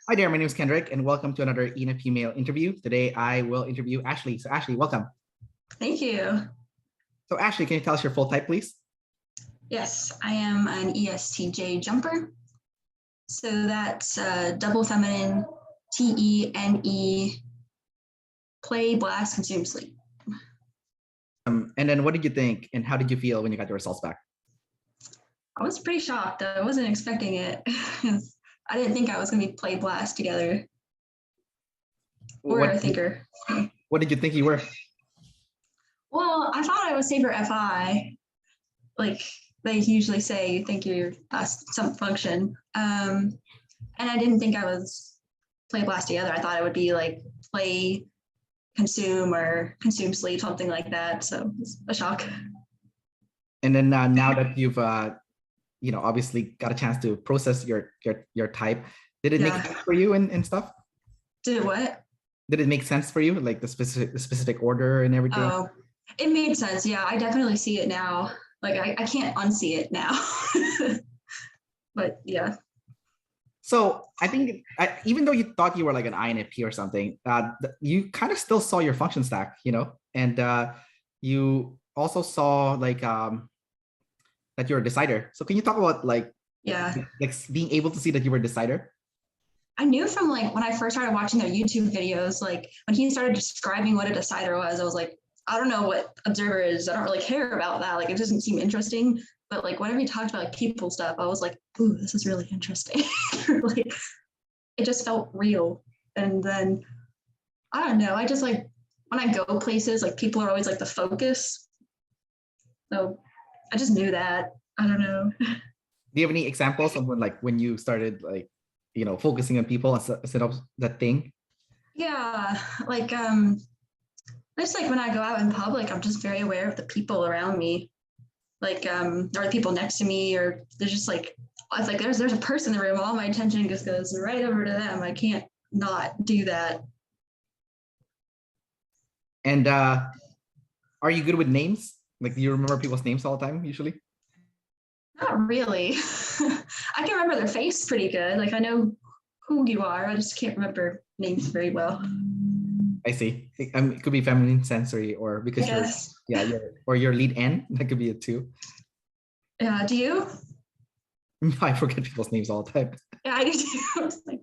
Hi there, my name is Kendrick, and welcome to another ENFP male interview. Today, I will interview Ashlee. So, Ashlee, welcome. Thank you. So, Ashlee, can you tell us your full type, please? Yes, I am an ESTJ jumper. So that's double feminine, T-E-N-E, play, blast, consume, sleep. And then, what did you think, and how did you feel when you got your results back? I was pretty shocked. I wasn't expecting it. I didn't think I was going to be play, blast together. Or a thinker. What did you think you were? Well, I thought I was safer FI. Like they usually say, you think you're some function. And I didn't think I was play, blast together. I thought it would be like play, consume, or consume, sleep, something like that. So it's a shock. And then now that you've obviously got a chance to process your type, did it make sense for you and stuff? Did it what? Did it make sense for you, like the specific order and everything? Oh, it made sense. Yeah, I definitely see it now. Like I can't unsee it now. But yeah. So I think even though you thought you were like an INFP or something, you kind of still saw your function stack, and you also saw like that you're a decider. So can you talk about like being able to see that you were a decider? I knew from like when I first started watching their YouTube videos, like when he started describing what a decider was, I was like, I don't know what observer is. I don't really care about that. Like it doesn't seem interesting. But like whenever he talked about like people stuff, I was like, ooh, this is really interesting. Like it just felt real. And then I don't know. I just like when I go places, like people are always like the focus. So I just knew that. I don't know. Do you have any examples of when you started like, focusing on people instead of that thing? Yeah, like just like when I go out in public, I'm just very aware of the people around me. Like or the people next to me, or there's just like it's like there's a person in the room, all my attention just goes right over to them. I can't not do that. And are you good with names? Like, do you remember people's names all the time usually? Not really. I can remember their face pretty good. Like I know who you are. I just can't remember names very well. I see. It could be feminine sensory, or because you're lead N. That could be it too. Yeah. Do you? I forget people's names all the time. Yeah, I do too. I was like,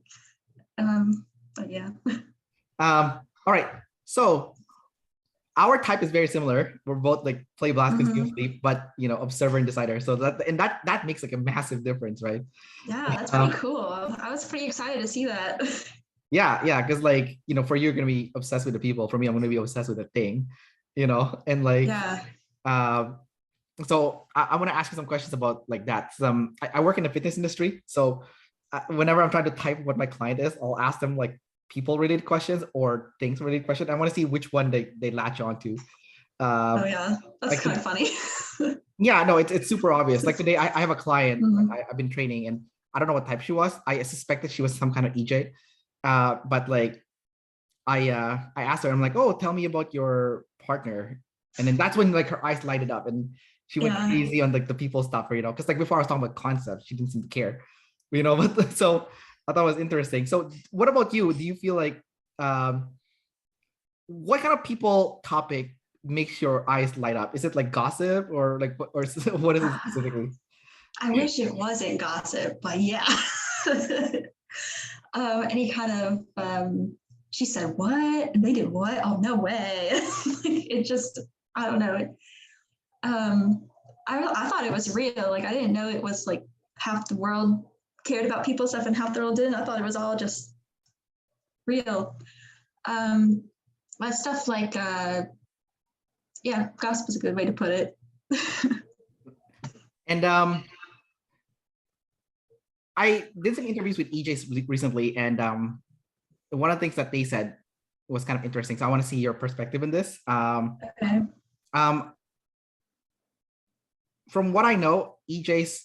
but yeah. All right. So our type is very similar. We're both like play, blast, consume, sleep, but observer and decider. So that makes like a massive difference, right? Yeah, that's pretty cool. I was pretty excited to see that. Yeah, because like for you, you're gonna be obsessed with the people. For me, I'm gonna be obsessed with the thing, and like so I want to ask you some questions about like that. I work in the fitness industry, so whenever I'm trying to type what my client is, I'll ask them like people related questions or things related questions. I want to see which one they latch onto. Oh yeah, that's kind of funny. Yeah, no, it's super obvious. Like today, I have a client I've been training, and I don't know what type she was. I suspected she was some kind of EJ. But like I asked her, I'm like, oh, tell me about your partner. And then that's when like her eyes lighted up and she went crazy on like the people stuff, because like before I was talking about concepts, she didn't seem to care, but so I thought it was interesting. So what about you? Do you feel like what kind of people topic makes your eyes light up? Is it like gossip or like or what is it specifically? I wish it wasn't gossip, but yeah. Any kind of she said what and they did what? Oh no way. It just I don't know. I thought it was real. Like I didn't know it was like half the world cared about people stuff and half the world didn't. I thought it was all just real. But stuff like gossip is a good way to put it. And I did some interviews with EJs recently, and one of the things that they said was kind of interesting. So I want to see your perspective in this. Okay. From what I know, EJs,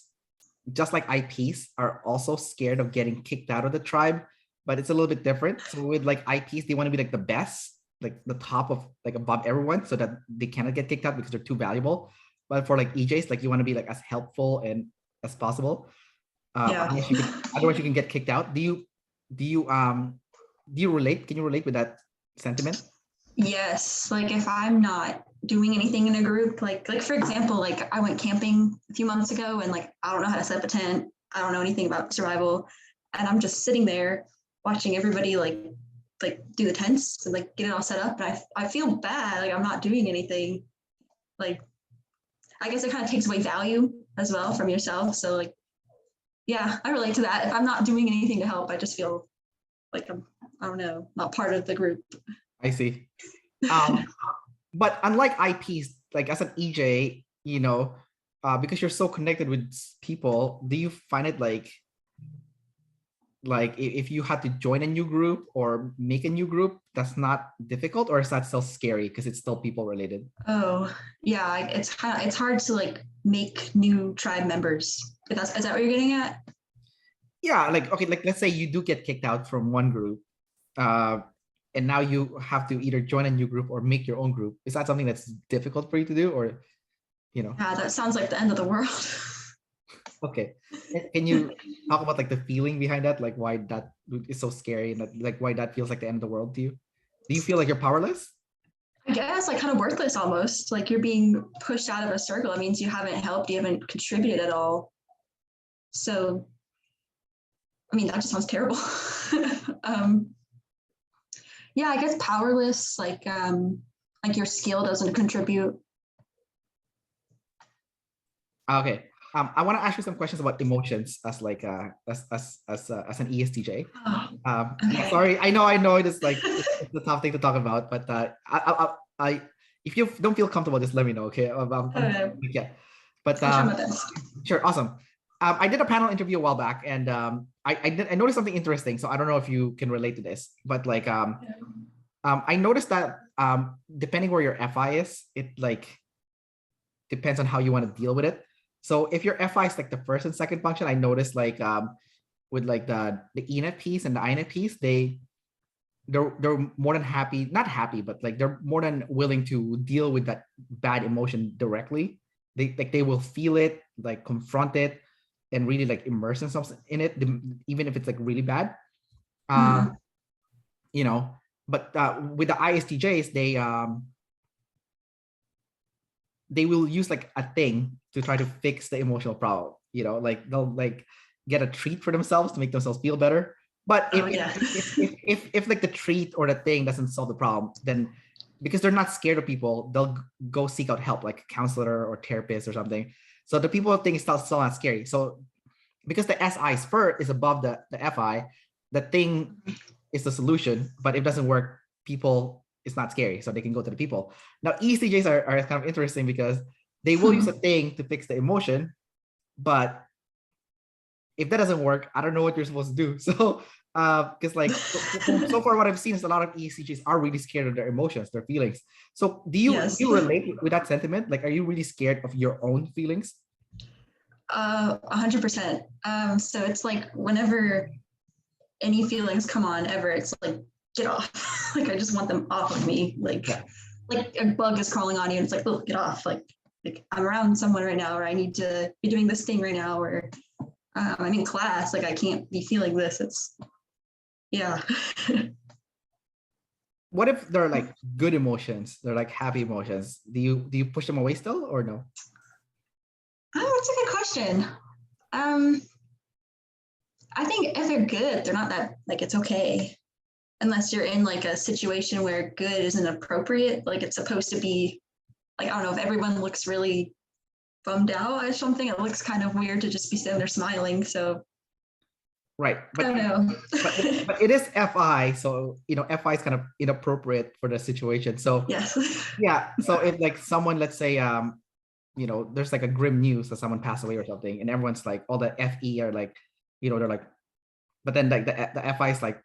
just like IPs, are also scared of getting kicked out of the tribe, but it's a little bit different. So with like IPs, they want to be like the best, like the top of like above everyone, so that they cannot get kicked out because they're too valuable. But for like EJs, like you want to be like as helpful and as possible. Otherwise you can get kicked out. Do you do you relate? Can you relate with that sentiment? Yes, like if I'm not doing anything in a group, like for example, like I went camping a few months ago and like I don't know how to set up a tent. I don't know anything about survival. And I'm just sitting there watching everybody like do the tents and like get it all set up. And I feel bad, like I'm not doing anything. Like I guess it kind of takes away value as well from yourself. So like yeah, I relate to that. If I'm not doing anything to help, I just feel like I don't know, not part of the group. I see. But unlike IPs, like as an EJ, because you're so connected with people, do you find it like if you had to join a new group or make a new group, that's not difficult, or is that still scary because it's still people related? Oh yeah, it's hard to like make new tribe members. Is that what you're getting at? Yeah, like okay, like let's say you do get kicked out from one group, uh, and now you have to either join a new group or make your own group. Is that something that's difficult for you to do, or Yeah, that sounds like the end of the world. Okay. Can you talk about like the feeling behind that? Like why that is so scary and that, like why that feels like the end of the world to you? Do you feel like you're powerless? I guess like kind of worthless almost. Like you're being pushed out of a circle. It means you haven't helped, you haven't contributed at all. So I mean that just sounds terrible. Yeah, I guess powerless, like your skill doesn't contribute. Okay. I want to ask you some questions about emotions as like as an ESTJ. Oh, okay. Sorry, I know it's like it's a tough thing to talk about, but I if you don't feel comfortable, just let me know, okay? Yeah, but I'll try my best. sure, awesome. I did a panel interview a while back, and I noticed something interesting. So I don't know if you can relate to this, but like I noticed that depending where your FI is, it like depends on how you want to deal with it. So if your FI is like the first and second function, I noticed like with like the ENFPs and the INFPs, they're more than happy, not happy, but like they're more than willing to deal with that bad emotion directly. They will feel it, like confront it, and really like immerse themselves in it, even if it's like really bad. Mhm. You know, but with the ISTJs, they will use like a thing to try to fix the emotional problem. Like they'll like get a treat for themselves to make themselves feel better. But Oh yeah. if like the treat or the thing doesn't solve the problem, then because they're not scared of people, they'll go seek out help, like a counselor or therapist or something. So the people thing is still not scary. So because the SI spur is above the FI, the thing is the solution. But if it doesn't work, people, it's not scary, so they can go to the people. Now ECJs are kind of interesting because they will use a thing to fix the emotion, but if that doesn't work, I don't know what you're supposed to do. So because like so far what I've seen is a lot of ECJs are really scared of their emotions, their feelings. So do Yes. you relate with that sentiment? Like, are you really scared of your own feelings? 100%. So it's like whenever any feelings come on ever, it's like get off. Like I just want them off of me. Like Yeah. like a bug is crawling on you and it's like, oh, get off. Like I'm around someone right now, or I need to be doing this thing right now, or I'm in class, like I can't be feeling this. It's yeah. What if they're like good emotions? They're like happy emotions. Do you push them away still or no? Oh, that's a good question. I think if they're good, they're not that like it's okay. Unless you're in like a situation where good isn't appropriate, like it's supposed to be like, I don't know, if everyone looks really bummed out or something, it looks kind of weird to just be sitting there smiling. So Right. I don't know. But it is FI, so FI is kind of inappropriate for the situation. So Yes. yeah, so if like someone, let's say there's like a grim news that someone passed away or something, and everyone's like, all the FE are like, they're like, but then like the FI is like,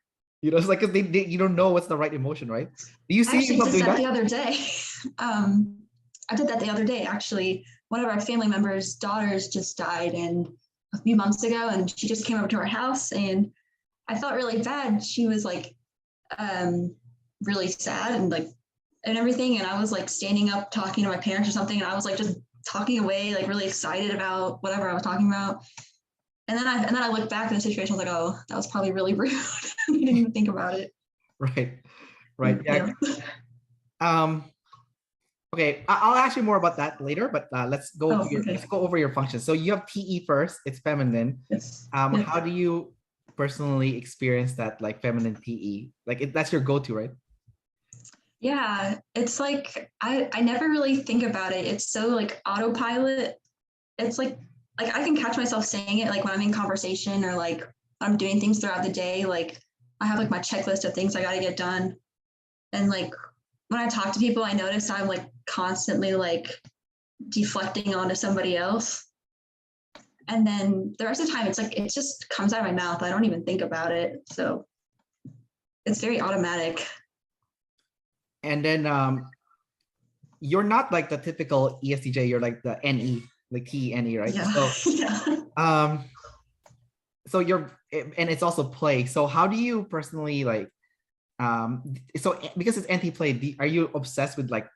it's like, because they you don't know what's the right emotion, right? Do you I see actually yourself did doing that that? the other day. I did that the other day, actually. One of our family members' daughters just died and a few months ago, and she just came over to our house and I felt really bad. She was like really sad and like and everything. And I was like standing up talking to my parents or something, and I was like just talking away, like really excited about whatever I was talking about. And then I look back at the situation, I was like, oh, that was probably really rude. I didn't even think about it. Right. Right. Yeah. Yeah. Okay, I'll ask you more about that later, but let's go Oh, okay. let's go over your functions. So you have TE first, it's feminine. Yes. How do you personally experience that, like feminine TE? Like that's your go-to, right? Yeah, it's like I never really think about it. It's so like autopilot. It's like I can catch myself saying it like when I'm in conversation or like I'm doing things throughout the day. Like I have like my checklist of things I got to get done. And like when I talk to people, I notice I'm like constantly like deflecting onto somebody else. And then the rest of the time, it's like it just comes out of my mouth. I don't even think about it. So it's very automatic. And then you're not like the typical ESTJ, you're like the NE, like TNE, right? Yeah. So Yeah. so you're, and it's also play. So how do you personally like so because it's anti-play, are you obsessed with like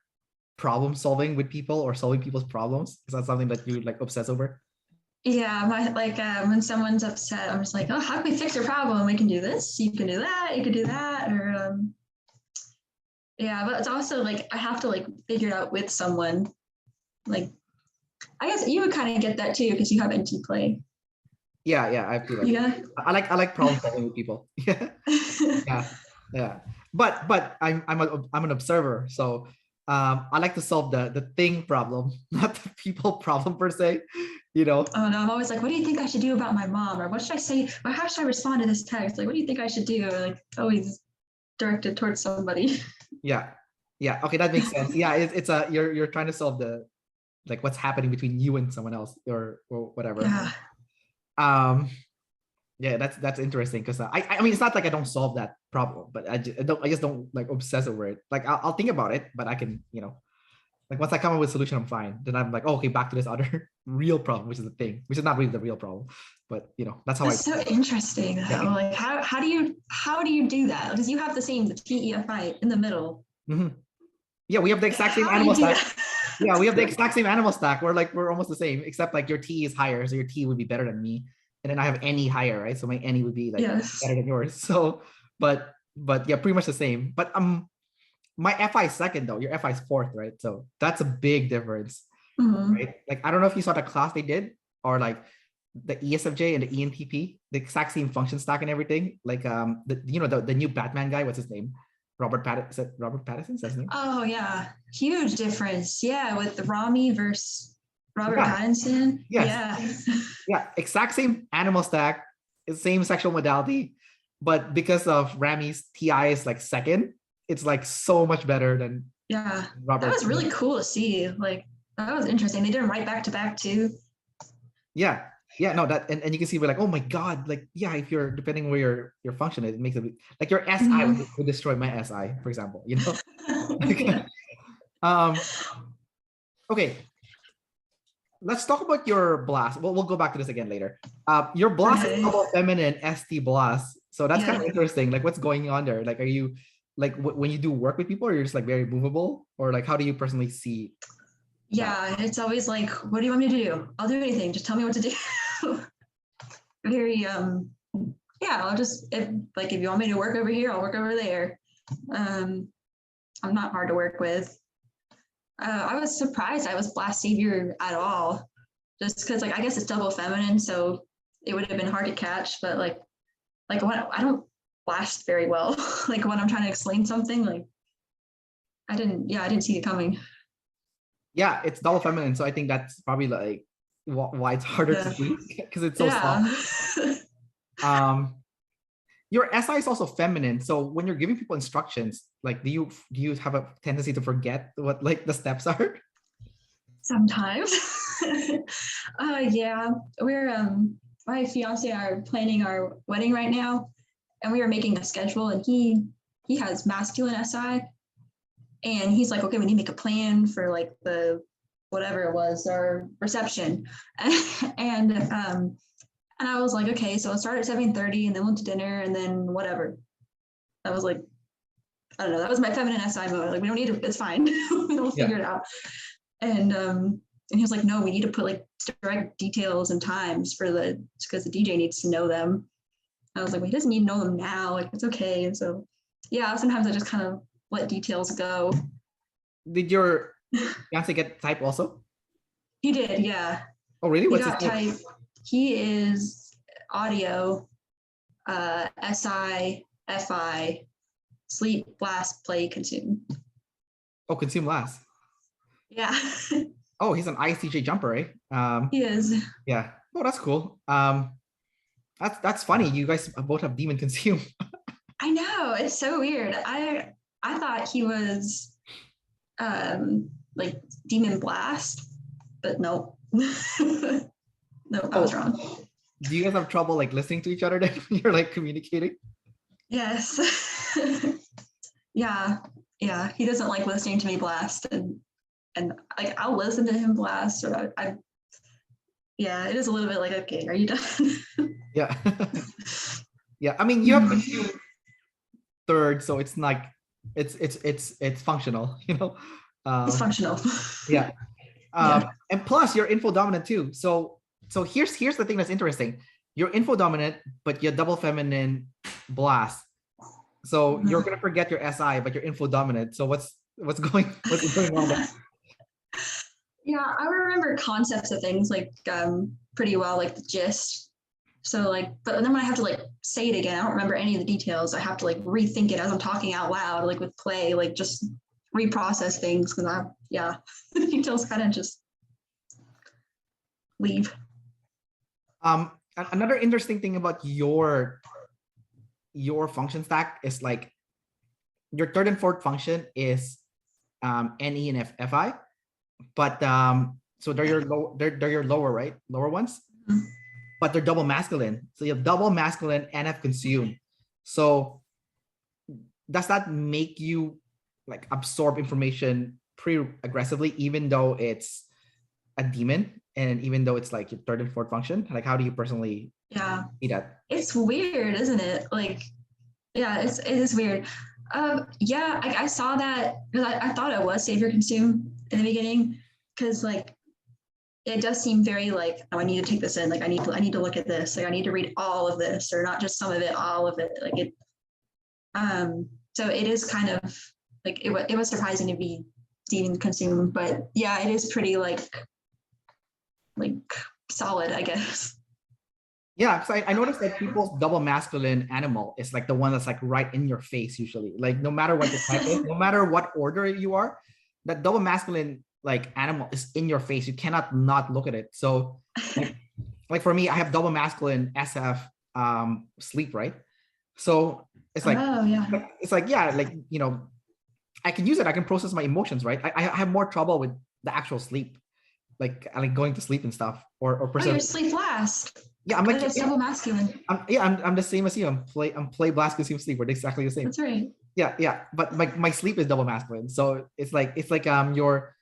problem solving with people or solving people's problems? Is that something that you like obsess over? Yeah, when someone's upset, I'm just like, oh, how can we fix your problem? We can do this. You can do that. You can do that. Or yeah, but it's also like I have to like figure it out with someone. Like, I guess you would kind of get that too because you have NT play. Yeah, I feel like Yeah. I like problem solving with people. Yeah, yeah, yeah. But I'm an observer, so I like to solve the thing problem, not the people problem per se. You know. Oh no, I'm always like, what do you think I should do about my mom? Or what should I say? Or how should I respond to this text? Like, what do you think I should do? Or like always directed towards somebody. Yeah, yeah. Okay, that makes sense. Yeah, it's a you're trying to solve the like what's happening between you and someone else or whatever. Yeah. Yeah, that's interesting because I mean it's not like I don't solve that problem, but I just don't like obsess over it. Like I'll think about it, but I can, you know, like once I come up with a solution, I'm fine. Then I'm like, oh, okay, back to this other real problem, which is the thing, which is not really the real problem, but you know, that's how That's so interesting though. Yeah. Like how do you do that? Because you have the TEFI in the middle. Mm-hmm. Yeah, we have the exact same How do you animal do stack. that? Yeah, we have the exact same animal stack. We're almost the same, except like your T is higher, so your T would be better than me, and then I have any higher, right? So my any would be like Yes. better than yours. So, but yeah, pretty much the same. But my FI is second though. Your FI is fourth, right? So that's a big difference, right? Like I don't know if you saw the class they did, or like the ESFJ and the ENTP, the exact same function stack and everything. Like the new Batman guy, what's his name? Robert Pattinson. Robert Pattinson, that's his name. Oh yeah, huge difference. Yeah, with the Rami versus Robert Pattinson. Yes. Yeah. Yeah, exact same animal stack, same sexual modality, but because of Rami's TI is like second, it's like so much better than Robert. That was really cool to see. Like that was interesting. They did them right back to back too. Yeah. Yeah, no, that and you can see we're like, oh my god, like yeah, if you're depending where your function is, it makes it like your SI would destroy my SI, for example, you know. Okay, let's talk about your blast. We'll go back to this again later. Your blast is double feminine ST blast, so that's kind of interesting. Like, what's going on there? Like, are you like when you do work with people, or you're just like very movable, or like how do you personally see? Yeah, it's always like, what do you want me to do? I'll do anything. Just tell me what to do. Very I'll just if you want me to work over here, I'll work over there. I'm not hard to work with. I was surprised I was blast savior at all, just because like I guess it's double feminine, so it would have been hard to catch. But like when I don't blast very well, like when I'm trying to explain something, like I didn't see it coming. Yeah, it's double feminine, so I think that's probably like why it's harder to see because it's so soft. Your SI is also feminine, so when you're giving people instructions, like do you have a tendency to forget what like the steps are? Sometimes. Yeah, we're my fiance are planning our wedding right now, and we are making a schedule, and he has masculine SI, and he's like, okay, we need to make a plan for like the whatever it was, our reception. And I was like, okay, so I'll start at 7:30 and then went to dinner and then whatever. I was like, I don't know, that was my feminine SI mode. Like, we don't need to, it's fine. We'll figure it out. And And he was like, no, we need to put like direct details and times for because the DJ needs to know them. I was like, well, he doesn't need to know them now. Like, it's okay. And so, yeah, sometimes I just kind of let details go. Did your fiance get type also? He did, yeah. Oh, really? He What's got his type? type. He is audio, Si-Fi, sleep, blast, play, consume. Oh, consume last. Yeah. Oh, he's an ISTJ jumper, right? He is. Yeah. Oh, that's cool. That's funny. You guys both have demon consume. I know, it's so weird. I thought he was like demon blast, but no. No, I was wrong. Do you guys have trouble like listening to each other then when you're like communicating? Yes. Yeah. He doesn't like listening to me blast, and like I'll listen to him blast. Or yeah, it is a little bit like, okay, are you done? Yeah. Yeah. I mean, you have consume third, so it's like it's functional, you know. It's functional. Yeah. And plus you're info dominant too. So here's the thing that's interesting. You're info dominant, but you're double feminine blast. So you're gonna forget your SI, but you're info dominant. So what's going on there? Yeah, I remember concepts of things like pretty well, like the gist. So like, but then when I have to like say it again, I don't remember any of the details. I have to like rethink it as I'm talking out loud, like with play, like just reprocess things because the details kind of just leave. Another interesting thing about your function stack is like your third and fourth function is NE and FI, but so they're your lower, right? Lower ones, but they're double masculine. So you have double masculine NF consume. So does that make you like absorb information pretty aggressively, even though it's a demon and even though it's like your third and fourth function? Like, how do you personally see that? It's weird, isn't it? Like, yeah, it is weird. I saw that because I thought it was savior consume in the beginning, because like it does seem very like, oh, I need to take this in, like I need to look at this, like I need to read all of this, or not just some of it, all of it, like it. So it is kind of like it was surprising to be demon consumed, but yeah, it is pretty like solid, I guess. Yeah, because I noticed that people's double masculine animal is like the one that's like right in your face usually. Like no matter what the type is, no matter what order you are, that double masculine like animal is in your face. You cannot not look at it. So like for me, I have double masculine SF sleep, right? So it's like, it's like, yeah, like, you know, I can use it. I can process my emotions, right? I have more trouble with the actual sleep, like going to sleep and stuff, or your sleep last. Yeah, I'm like double masculine. I'm the same as you. I'm play blast consume sleep. We're exactly the same. That's right. Yeah. But my sleep is double masculine. So it's like your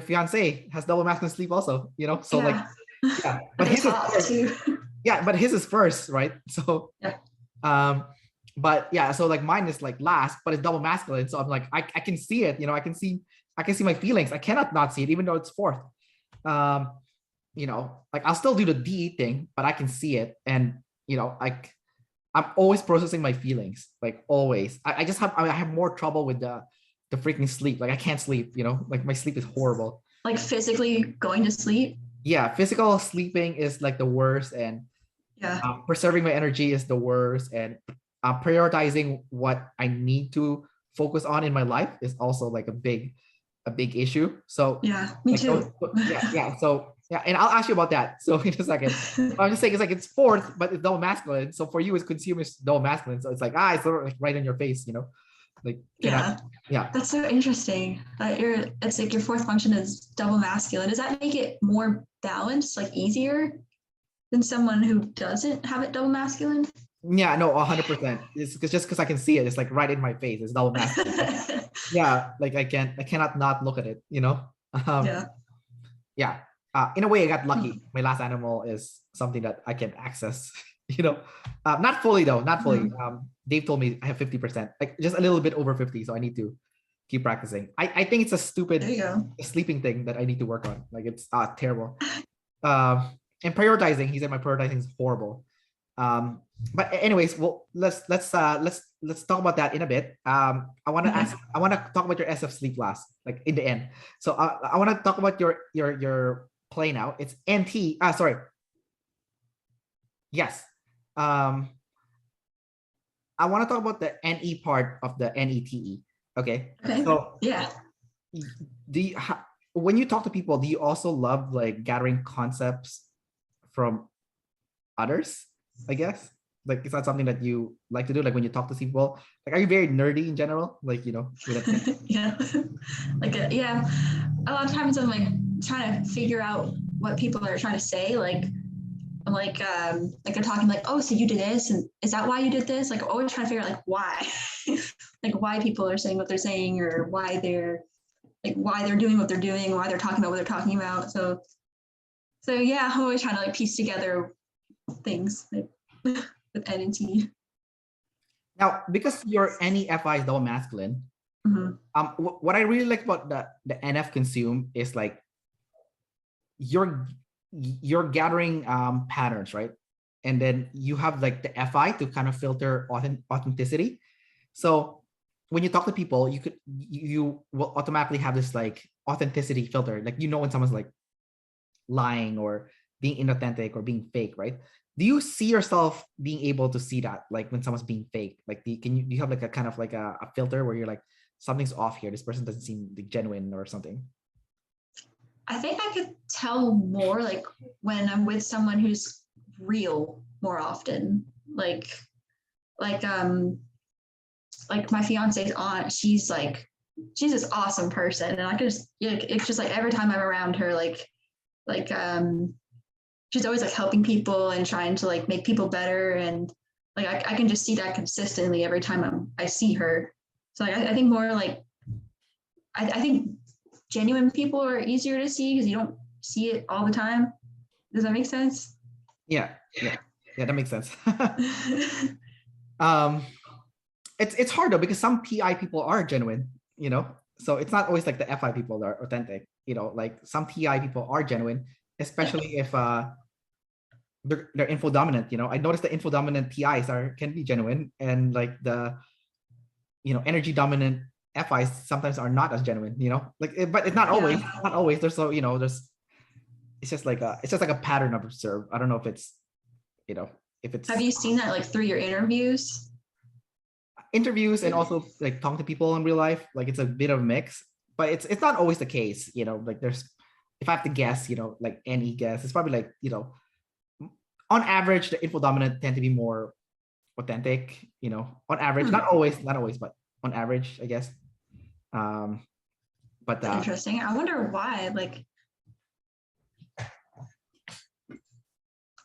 fiance has double masculine sleep also, you know? So like, yeah, but his is first. Yeah, but his is first, right? So but yeah, so like mine is like last, but it's double masculine. So I'm like, I can see it, you know, I can see my feelings. I cannot not see it, even though it's fourth. You know, like I'll still do the D thing, but I can see it. And, you know, like I'm always processing my feelings, like always. I have more trouble with the freaking sleep. Like I can't sleep, you know, like my sleep is horrible. Like physically going to sleep? Yeah, physical sleeping is like the worst. And preserving my energy is the worst. And prioritizing what I need to focus on in my life is also like a big issue. So yeah, me like, too. So yeah, and I'll ask you about that. So in a second, I'm just saying it's like it's fourth, but it's double masculine. So for you, as consumers, double masculine. So it's like it's sort of like right in your face, you know, like yeah. That's so interesting. It's like your fourth function is double masculine. Does that make it more balanced, like easier than someone who doesn't have it double masculine? Yeah, no, 100%. It's just because I can see it. It's like right in my face. It's double masculine. Yeah, like I cannot not look at it, you know. In a way, I got lucky. My last animal is something that I can access, you know, not fully though, not fully. Dave told me I have 50%, like just a little bit over 50, so I need to Keep practicing. I think it's a stupid There you go. sleeping thing that I need to work on. Like it's terrible. And prioritizing, he said my prioritizing is horrible. But anyways, well, let's talk about that in a bit. I want to talk about your SF sleep last, like in the end. So I want to talk about your play now. It's NT. Sorry. Yes. I want to talk about the NE part of the NETE. Okay. So yeah. When you talk to people, do you also love like gathering concepts from others? I guess, like, is that something that you like to do? Like when you talk to people, like, are you very nerdy in general? Like, you know, yeah, like yeah. A lot of times I'm like trying to figure out what people are trying to say. Like I'm like they're talking like, oh, so you did this, and is that why you did this? Like, always trying to figure out like why, like why people are saying what they're saying, or why they're doing what they're doing, why they're talking about what they're talking about. So yeah, I'm always trying to like piece together things like, with N and T. Now, because your NEFI is double masculine, what I really like about the NF consume is like you're gathering patterns, right? And then you have like the FI to kind of filter authenticity. So when you talk to people, you will automatically have this like authenticity filter. Like, you know, when someone's like lying or being inauthentic or being fake, right? Do you see yourself being able to see that, like when someone's being fake? Like, do you have like a kind of like a filter where you're like, something's off here, this person doesn't seem like genuine or something? I think I could tell more like when I'm with someone who's real more often. Like my fiance's aunt, she's this awesome person, and I could just, it's just like every time I'm around her, she's always like helping people and trying to like make people better, and like I can just see that consistently every time I see her. So like, I think more like I think genuine people are easier to see because you don't see it all the time. Does that make sense? Yeah, that makes sense. It's hard though, because some PI people are genuine, you know, so it's not always like the FI people that are authentic, you know, like some PI people are genuine, especially if they're info dominant. You know, I noticed the info dominant PIs can be genuine, and like the, you know, energy dominant FIs sometimes are not as genuine, you know, like, but it's not always, not always. There's so, you know, it's just like a pattern I've observed. I don't know if it's, you know, if it's. Have you seen that like through your interviews And also like talking to people in real life? Like, it's a bit of a mix, but it's not always the case, you know. Like, there's, if I have to guess, you know, like any guess, it's probably like, you know, on average the info dominant tend to be more authentic, you know, on average. Not always, but on average, I guess. But interesting. I wonder why. Like,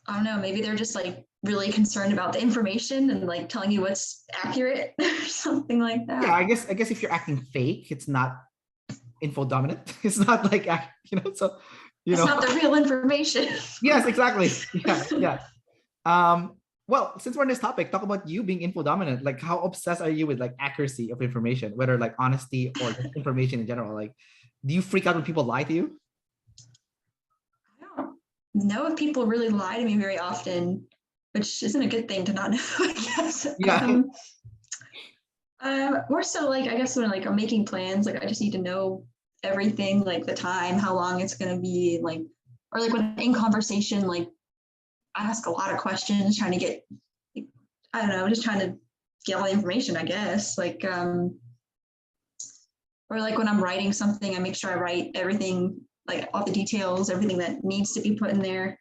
I don't know, maybe they're just like really concerned about the information and like telling you what's accurate or something like that. Yeah, I guess if you're acting fake, it's not info dominant. It's not like, you know, so, you know, it's not the real information. Yes, exactly. Yeah. Well, since we're on this topic, talk about you being info dominant. Like, how obsessed are you with like accuracy of information, whether like honesty or just information in general? Like, do you freak out when people lie to you? I don't know if people really lie to me very often, which isn't a good thing to not know, I guess. Yeah. More so like, I guess when like I'm making plans, like I just need to know everything, like the time, how long it's going to be, like, or like when in conversation, like I ask a lot of questions trying to get, I don't know, just trying to get all the information, I guess. Like, or like when I'm writing something, I make sure I write everything, like all the details, everything that needs to be put in there.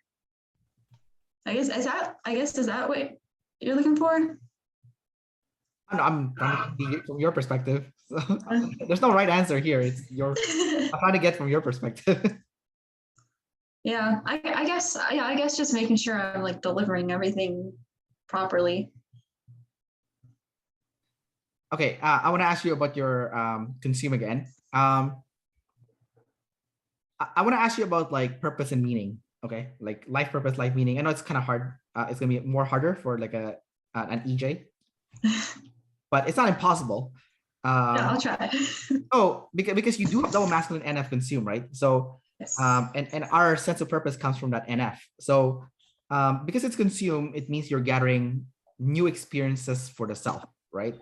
I guess, is that what you're looking for? I'm trying to get from your perspective. So, there's no right answer here. It's I'm trying to get from your perspective. Yeah, I guess just making sure I'm like delivering everything properly. Okay, I want to ask you about your consume again. I want to ask you about like purpose and meaning. Okay, like life purpose, life meaning. I know it's kind of hard. It's gonna be more harder for like an EJ, but it's not impossible. Yeah, I'll try. Oh, because you do have double masculine NF consume, right? So Yes. and our sense of purpose comes from that NF. So because it's consume, it means you're gathering new experiences for the self, right?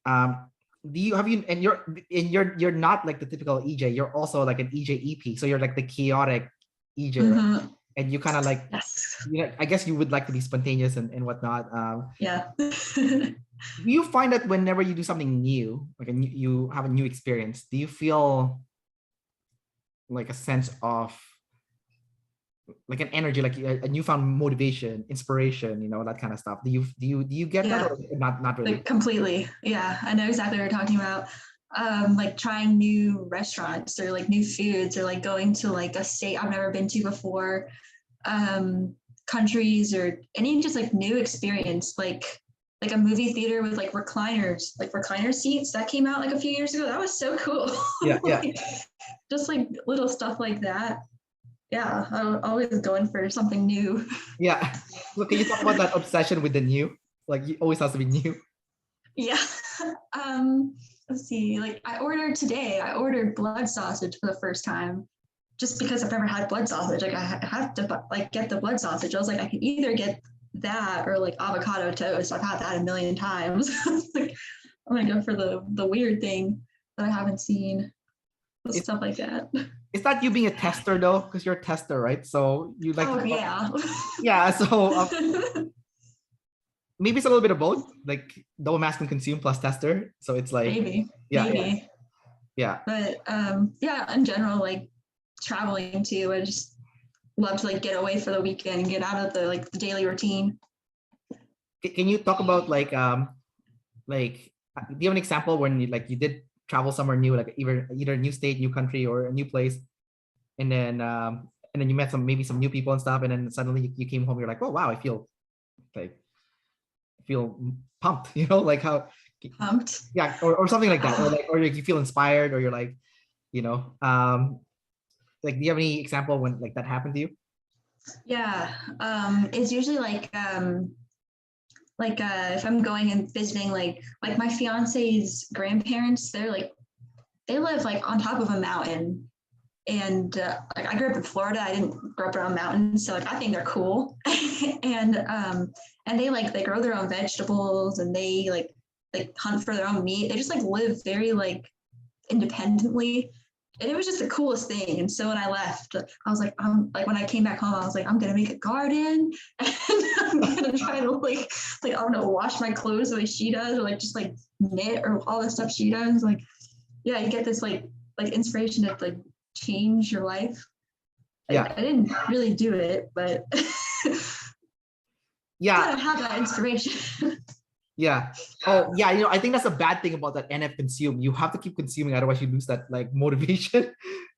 Do you have you and you're not like the typical EJ, you're also like an EJ EP. So you're like the chaotic EJ, right? And you kind of like, Yes. you know, I guess you would like to be spontaneous and whatnot. Yeah. Do you find that whenever you do something new, like you have a new experience, do you feel like a sense of like an energy, like a newfound motivation, inspiration, you know, that kind of stuff? Do you get that, or not really? Like completely. Yeah, I know exactly what you're talking about. Like trying new restaurants or like new foods or like going to like a state I've never been to before, countries or any just like new experience, like a movie theater with like recliner seats that came out like a few years ago. That was so cool. Yeah, yeah. Like, just like little stuff like that. Yeah, I'm always going for something new. Yeah. So can you talk about that obsession with the new? Like, it always has to be new. Yeah. Let's see. Like I ordered blood sausage for the first time just because I've never had blood sausage. Like I have to like get the blood sausage. I was like, I can either get that or like avocado toast. I've had that a million times. Like I'm gonna go for the weird thing that I haven't seen. Stuff like that. It's not you being a tester though, because you're a tester, right? So you like Oh to, yeah. yeah. So maybe it's a little bit of both, like double masculine consume plus tester. So it's like maybe. Yeah. But yeah, in general, like traveling too. I just love to like get away for the weekend and get out of the daily routine. Can you talk about like do you have an example when you did travel somewhere new, like either a new state, new country, or a new place, and then you met maybe some new people and stuff, and then suddenly you came home, you're like, oh wow, like I feel pumped, you know, like how Pumped. yeah, or something like that, or you feel inspired, or you're like, you know, like do you have any example when like that happened to you? Yeah. It's usually if I'm going and visiting like my fiance's grandparents, they live like on top of a mountain. And like I grew up in Florida. I didn't grow up around mountains, so like I think they're cool. And they grow their own vegetables, and they like hunt for their own meat. They just like live very like independently. And it was just the coolest thing. And so when I left, I was like, when I came back home, I was like, I'm gonna make a garden, and I'm gonna try to I don't know, wash my clothes the way she does, or like just like knit or all the stuff she does. Like, yeah, you get this like inspiration to like change your life. Yeah, I didn't really do it, but yeah, kind of have that inspiration. yeah. Oh, yeah. You know, I think that's a bad thing about that NF consume. You have to keep consuming, otherwise you lose that like motivation.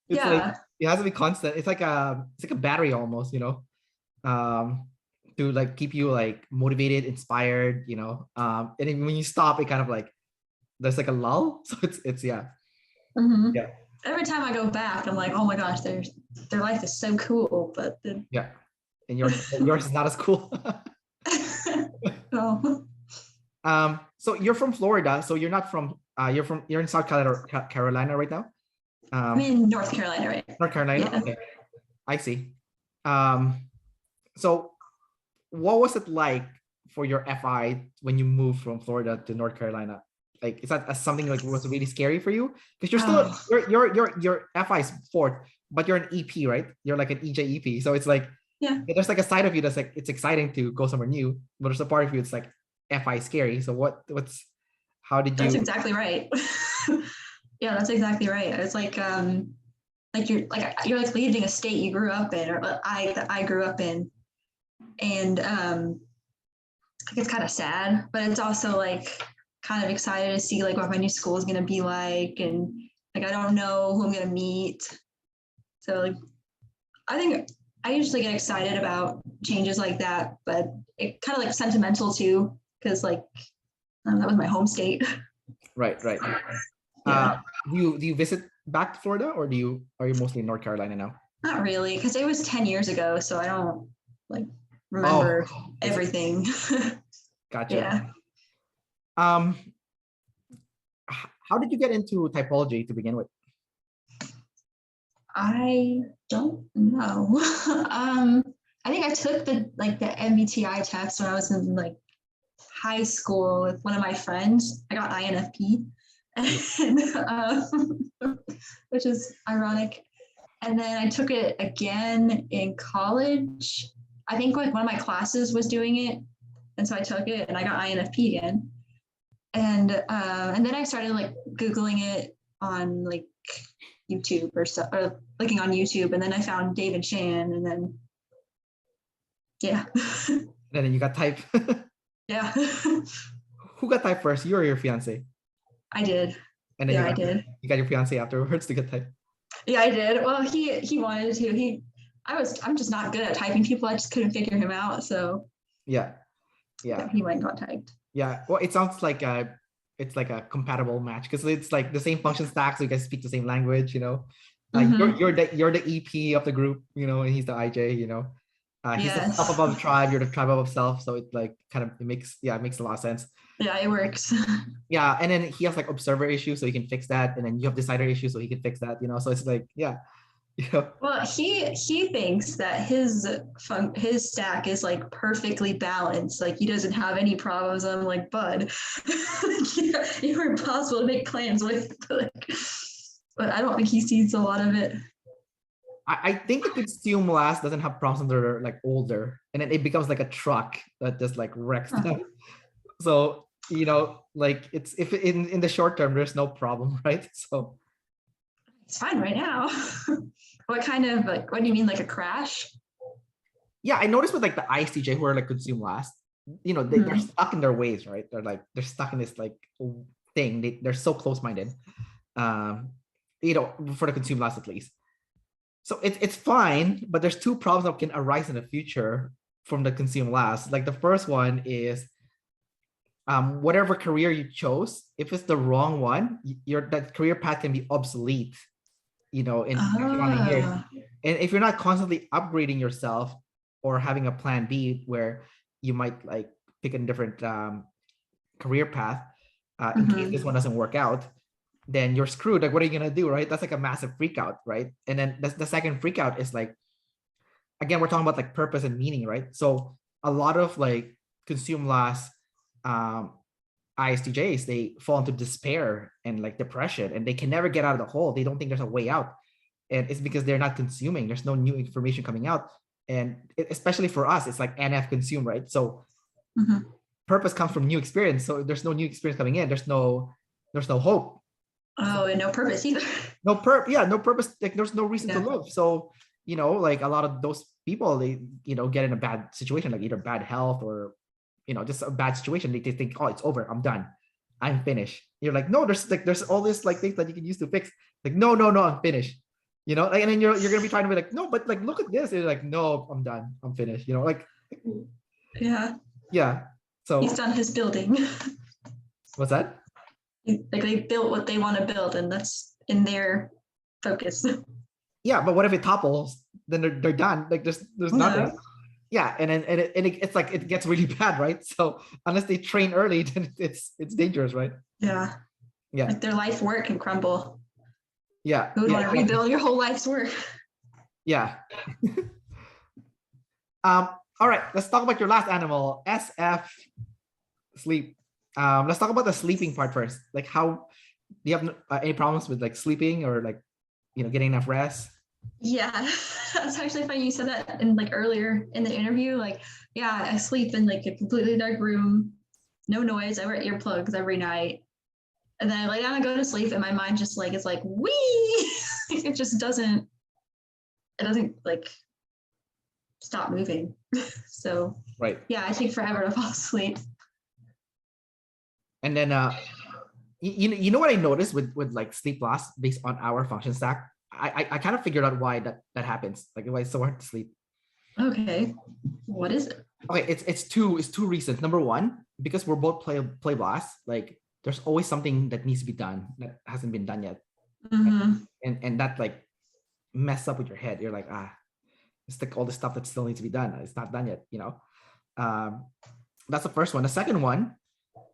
It's like it has to be constant. It's like a battery almost, you know, to like keep you like motivated, inspired, you know. And then when you stop, it kind of like there's like a lull. So it's yeah. Mm-hmm. Yeah. Every time I go back, I'm like, oh my gosh, their life is so cool, but yeah, and yours is not as cool. oh. So you're from Florida, so you're not from you're in South Carolina right now. I'm in North Carolina, right? North Carolina. Yeah. Okay, I see. So what was it like for your FI when you moved from Florida to North Carolina? Like, is that something like was really scary for you? Because you're still your FI is fourth, but you're an EP, right? You're like an EJ EP. So it's like there's like a side of you that's like it's exciting to go somewhere new, but there's a part of you it's like FI scary. So how did you? That's exactly right. Yeah, that's exactly right. It's like you're like leaving a state you grew up in, or I grew up in, and it's kind of sad, but it's also like kind of excited to see like what my new school is gonna be like, and like I don't know who I'm gonna meet. So like I think I usually get excited about changes like that, but it kind of like sentimental too, because like that was my home state. Right. Yeah. Do you visit back to Florida, or are you mostly in North Carolina now? Not really, because it was 10 years ago, so I don't like remember everything. Gotcha. Yeah. How did you get into typology to begin with? I don't know. I think I took the MBTI test when I was in like high school with one of my friends. I got INFP, and, which is ironic. And then I took it again in college. I think like one of my classes was doing it, and so I took it, and I got INFP again. And then I started like Googling it on like YouTube or stuff, or looking on YouTube, and then I found David Shan, and then yeah. And then you got type. Yeah. Who got type first? You or your fiance? I did. And then I did. You got your fiance afterwards to get type. Yeah, I did. Well, he wanted to. I'm just not good at typing people. I just couldn't figure him out. So yeah. He went and got typed. Yeah. Well, it sounds like it's like a compatible match because it's like the same function stack, so you guys speak the same language. You're the EP of the group, and he's the IJ. He's the self above tribe. You're the tribe above self. So it like it makes a lot of sense. Yeah, it works. Yeah, and then he has like observer issues, so he can fix that, and then you have decider issues, so he can fix that. So it's like Well, he thinks that his stack is like perfectly balanced. Like he doesn't have any problems. I'm like, bud, you're impossible to make plans with. But I don't think he sees a lot of it. I think the consume last doesn't have problems when they're like older, and then it becomes like a truck that just like wrecks them. So like it's if in the short term there's no problem, right? So it's fine right now. What kind of what do you mean, like a crash? Yeah, I noticed with like the ISTJ who are like consume last, they're stuck in their ways, right? They're stuck in this like thing. They're so close-minded, for the consume last at least. So it's fine, but there's two problems that can arise in the future from the consume last. Like the first one is whatever career you chose, if it's the wrong one, that career path can be obsolete, in 20 years. And if you're not constantly upgrading yourself or having a plan B where you might like pick a different career path in case this one doesn't work out, then you're screwed. Like, what are you gonna do, right? That's like a massive freak out, right? And then the second freak out is like, again, we're talking about like purpose and meaning, right? So a lot of like consume last ISTJs, they fall into despair and like depression, and they can never get out of the hole. They don't think there's a way out, and it's because they're not consuming. There's no new information coming out, and especially for us, it's like NF consume, right? So purpose comes from new experience. So there's no new experience coming in. There's no hope. Oh, and no purpose either. No purpose. Like there's no reason to live. So like a lot of those people, they get in a bad situation, like either bad health or just a bad situation. They think, oh, it's over, I'm done, I'm finished. You're like, no, there's all this like things that you can use to fix. Like, no, I'm finished. And then you're gonna be trying to be like, no, but like look at this. And you're like, no, I'm done, I'm finished. Like yeah. So he's done his building. What's that? Like they built what they want to build, and that's in their focus. Yeah, but what if it topples? Then they're done. Like there's nothing. Yeah, and then it's like it gets really bad, right? So unless they train early, then it's dangerous, right? Yeah. Like their life work can crumble. Yeah. Who would want to rebuild your whole life's work? Yeah. All right, let's talk about your last animal, SF, sleep. Let's talk about the sleeping part first. Like, how do you have any problems with like sleeping or like getting enough rest? Yeah, that's actually funny you said that in like earlier in the interview. Like, yeah, I sleep in like a completely dark room, no noise. I wear earplugs every night, and then I lay down and go to sleep, and my mind just like is like wee. It just doesn't like stop moving. So right. Yeah, I take forever to fall asleep. And then you know what I noticed with like sleep loss based on our function stack? I kind of figured out why that happens. Like why it's so hard to sleep. Okay. What is it? Okay, it's two reasons. Number one, because we're both play blast, like there's always something that needs to be done that hasn't been done yet. And that like mess up with your head. You're like, it's like all the stuff that still needs to be done. It's not done yet, That's the first one. The second one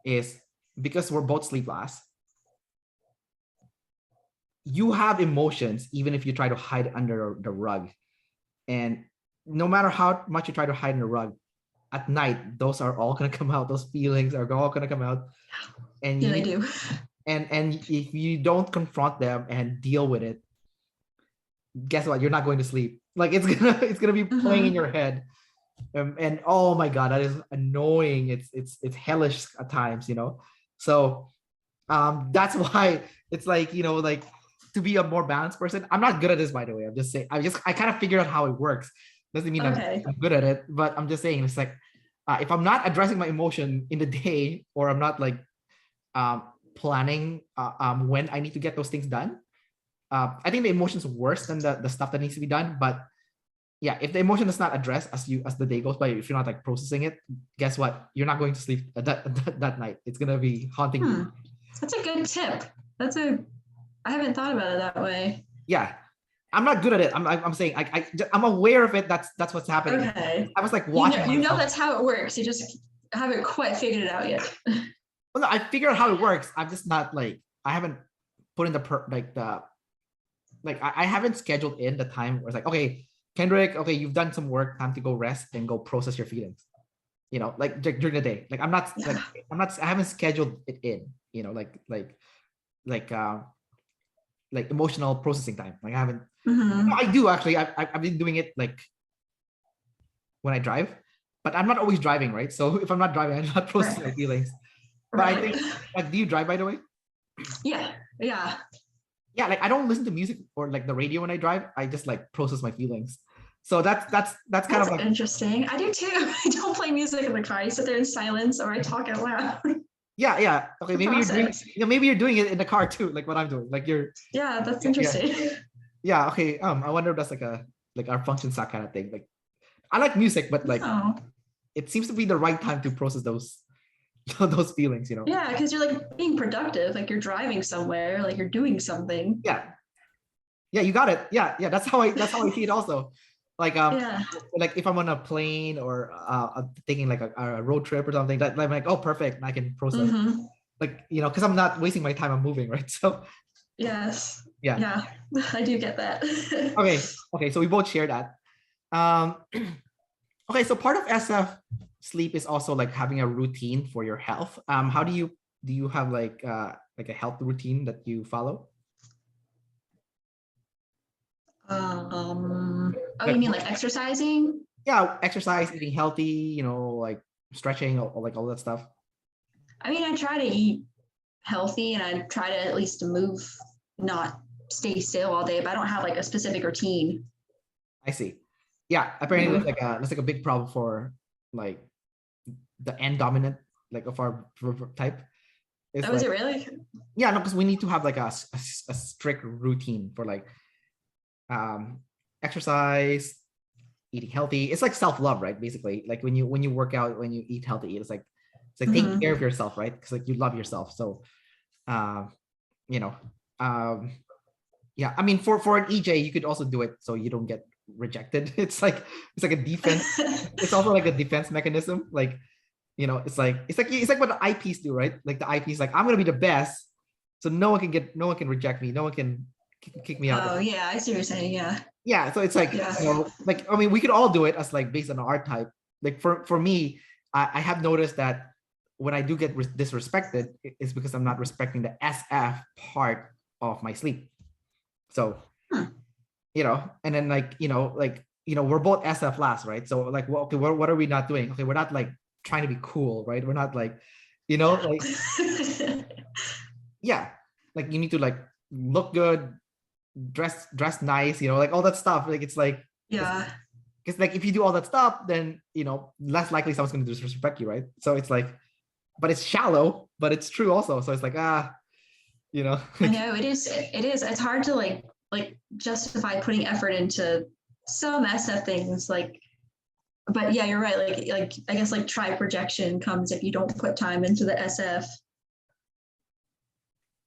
is because we're both sleep last, you have emotions even if you try to hide under the rug. And no matter how much you try to hide in the rug, at night, those are all gonna come out. Those feelings are all gonna come out. And Yeah, you they need, do. and if you don't confront them and deal with it, guess what? You're not going to sleep. Like it's gonna be playing in your head. And oh my god, that is annoying. It's hellish at times, you know. So that's why it's like, you know, like to be a more balanced person. I'm not good at this, by the way. I'm just saying, I kind of figured out how it works. Doesn't mean Okay. I'm good at it, but I'm just saying it's like if I'm not addressing my emotion in the day, or I'm not like planning when I need to get those things done, I think the emotion's worse than the stuff that needs to be done. But yeah, if the emotion is not addressed as the day goes by, if you're not like processing it, guess what? You're not going to sleep that night. It's gonna be haunting you. That's a good tip. I haven't thought about it that way. Yeah, I'm not good at it. I'm saying I'm aware of it. That's what's happening. Okay. I was like watching. You know that's how it works. You just haven't quite figured it out yet. Well, no, I figured out how it works. I'm just not like, I haven't put in I haven't scheduled in the time where it's like, okay, Kendrick, okay, you've done some work, time to go rest and go process your feelings. You know, like during the day. Like I haven't scheduled it in, you know, like emotional processing time. Like I haven't. I do actually. I've been doing it like when I drive, but I'm not always driving, right? So if I'm not driving, I'm not processing my feelings. But I think, like, do you drive, by the way? Yeah. Like I don't listen to music or like the radio when I drive. I just like process my feelings. So that's kind of like interesting. I do too. I don't play music in the car. I sit there in silence or I talk out loud. Yeah. Okay, maybe you're doing it in the car too, like what I'm doing. Like you're. Yeah, that's interesting. Yeah. Okay. I wonder if that's like our function stack kind of thing. Like I like music, but like it seems to be the right time to process those feelings, you know. Yeah, because you're like being productive, like you're driving somewhere, like you're doing something. Yeah, you got it. Yeah, that's how I see it also. Like like if I'm on a plane or taking like a road trip or something, that I'm like, oh, perfect, and I can process. Like, you know, because I'm not wasting my time, I'm moving, right? So yes. Yeah, I do get that. Okay, so we both share that. Okay, so part of SF sleep is also like having a routine for your health. How do you have like a health routine that you follow? You mean like exercising? Yeah, exercise, eating healthy, you know, like stretching, or like all that stuff. I mean, I try to eat healthy and I try to at least move, not stay still all day, but I don't have like a specific routine. I see. Yeah, apparently that's like a big problem for like the N dominant, like of our type. Oh, is it really? Yeah, no, because we need to have like a strict routine for like exercise, eating healthy. It's like self-love, right? Basically, like when you work out, when you eat healthy, it's like taking care of yourself, right? Because like you love yourself. So you know, yeah, I mean, for an EJ, you could also do it so you don't get rejected. It's like a defense. It's also like a defense mechanism. Like, you know, it's like what the IPs do, right? Like the IPs, like, I'm gonna be the best, so no one can reject me, no one can kick me out. Oh yeah, I see what you're saying. Yeah, so it's like, you know, like, I mean, we could all do it as like based on our type. Like for me, I have noticed that when I do get disrespected, it's because I'm not respecting the SF part of my sleep. So you know, and then like, you know, we're both SF last, right? So like, well, okay, what are we not doing? Okay, we're not like trying to be cool, right? We're not like, you know, like yeah, like you need to like look good, dress nice, you know, like all that stuff. Like it's like, yeah, because like if you do all that stuff, then, you know, less likely someone's going to disrespect you, right? So it's like, but it's shallow, but it's true also. So it's like, you know. I know it is. It's hard to like justify putting effort into some SF things, like, but yeah, you're right. Like I guess like tribe rejection comes if you don't put time into the SF.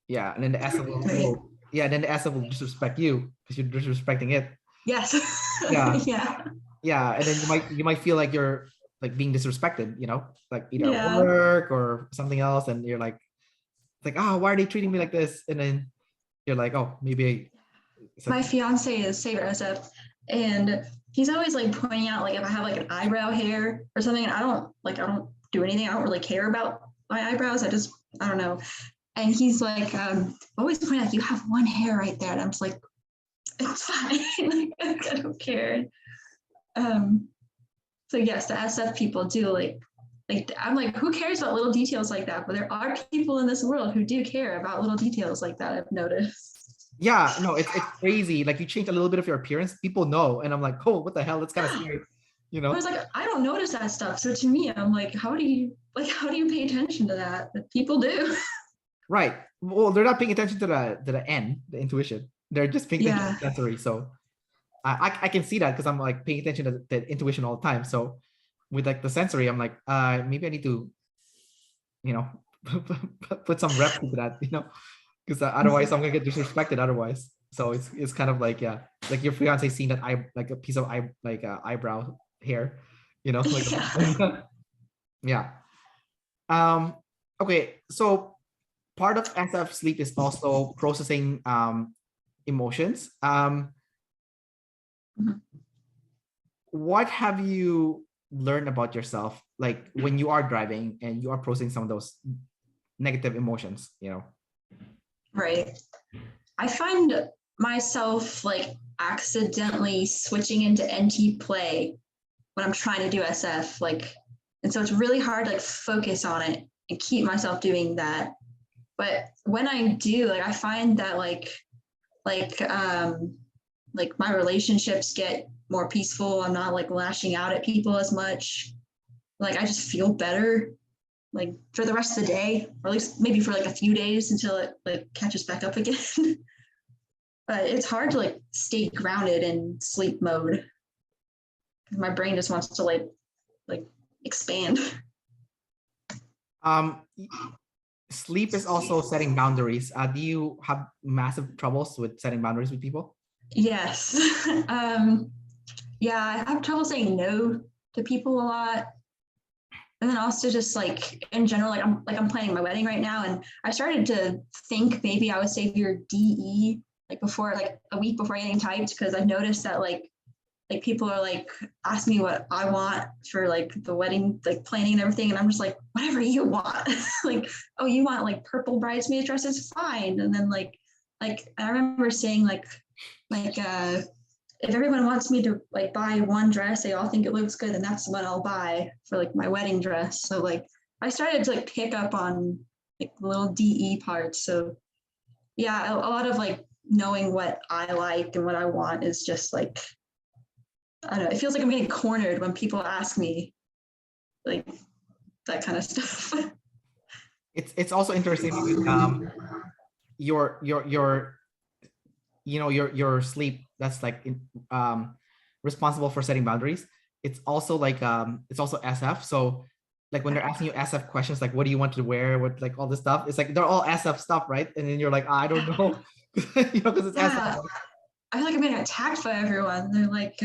Yeah, and then the SF then the SF will disrespect you because you're disrespecting it. Yes. Yeah, and then you might feel like you're like being disrespected, you know, like either at work or something else, and you're like, why are they treating me like this? And then you're like, oh, maybe My fiance is Saber SF, and he's always like pointing out like if I have like an eyebrow hair or something, and I don't do anything. I don't really care about my eyebrows. I don't know. And he's like, always pointing out, you have one hair right there, and I'm just like, it's fine. Like, I don't care. So yes, the SF people do like I'm like, who cares about little details like that? But there are people in this world who do care about little details like that, I've noticed. Yeah, no, it's crazy. Like you change a little bit of your appearance, people know, and I'm like, oh, what the hell? That's kind of scary, you know. I was like, I don't notice that stuff. So to me, I'm like, how do you pay attention to that? But people do. Right. Well, they're not paying attention to the end, the intuition. They're just paying attention to the sensory. So I can see that because I'm like paying attention to the intuition all the time. So with like the sensory, I'm like, maybe I need to, you know, put some reps into that, you know, because otherwise I'm gonna get disrespected otherwise. So it's kind of like, yeah, like your fiance seeing that like a piece of eyebrow hair, you know, like yeah. Okay, so part of SF sleep is also processing emotions. What have you learned about yourself, like when you are driving and you are processing some of those negative emotions, you know? Right. I find myself like accidentally switching into NT play when I'm trying to do SF, like, and so it's really hard to like focus on it and keep myself doing that. But when I do, like, I find that like my relationships get more peaceful. I'm not like lashing out at people as much. Like I just feel better like for the rest of the day, or at least maybe for like a few days until it like catches back up again. But it's hard to like stay grounded in sleep mode. My brain just wants to like expand. Sleep is also setting boundaries. Do you have massive troubles with setting boundaries with people? Yes. Yeah, I have trouble saying no to people a lot. And then also just like in general, I'm planning my wedding right now, and I started to think maybe I would save your DE like before, like a week before getting typed, because I noticed that like people are like ask me what I want for like the wedding, like planning and everything, and I'm just like, whatever you want. Like, oh, you want like purple bridesmaid dresses, fine. And then like I remember saying like if everyone wants me to like buy one dress, they all think it looks good, and that's what I'll buy for like my wedding dress. So like I started to like pick up on like little DE parts. So yeah, a lot of like knowing what I like and what I want is just like, I don't know, it feels like I'm getting cornered when people ask me like that kind of stuff. It's also interesting because your sleep that's like responsible for setting boundaries. It's also like it's also SF. So like when they're asking you SF questions, like what do you want to wear, what like all this stuff, it's like they're all SF stuff, right? And then you're like, I don't know. You know, because it's SF. I feel like I'm getting attacked by everyone. They're like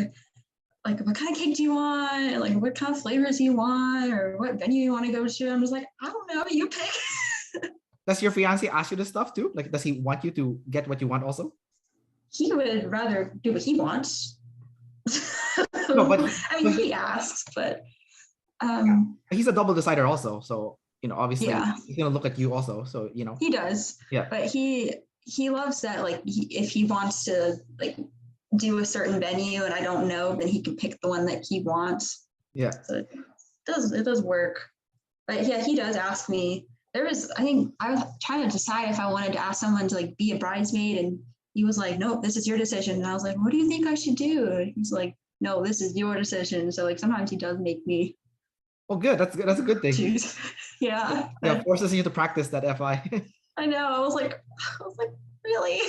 what kind of cake do you want? Like what kind of flavors do you want, or what venue you want to go to? I'm just like, I don't know, you pick. Does your fiance ask you this stuff too? Like, does he want you to get what you want also? He would rather do what he wants. No, but I mean, he asks, but he's a double decider also. So, you know, obviously he's gonna look at you also. So, you know. He does. Yeah. But he loves that, like, if he wants to like do a certain venue and I don't know, then he can pick the one that he wants. Yeah. So it does work. But yeah, he does ask me. I think I was trying to decide if I wanted to ask someone to like be a bridesmaid, and he was like, nope, this is your decision. And I was like, what do you think I should do? And he's like, no, this is your decision. So like sometimes he does make me. Oh, good. That's good. That's a good thing. Choose. Yeah. Yeah, forces you to practice that FI. I know. I was like, really?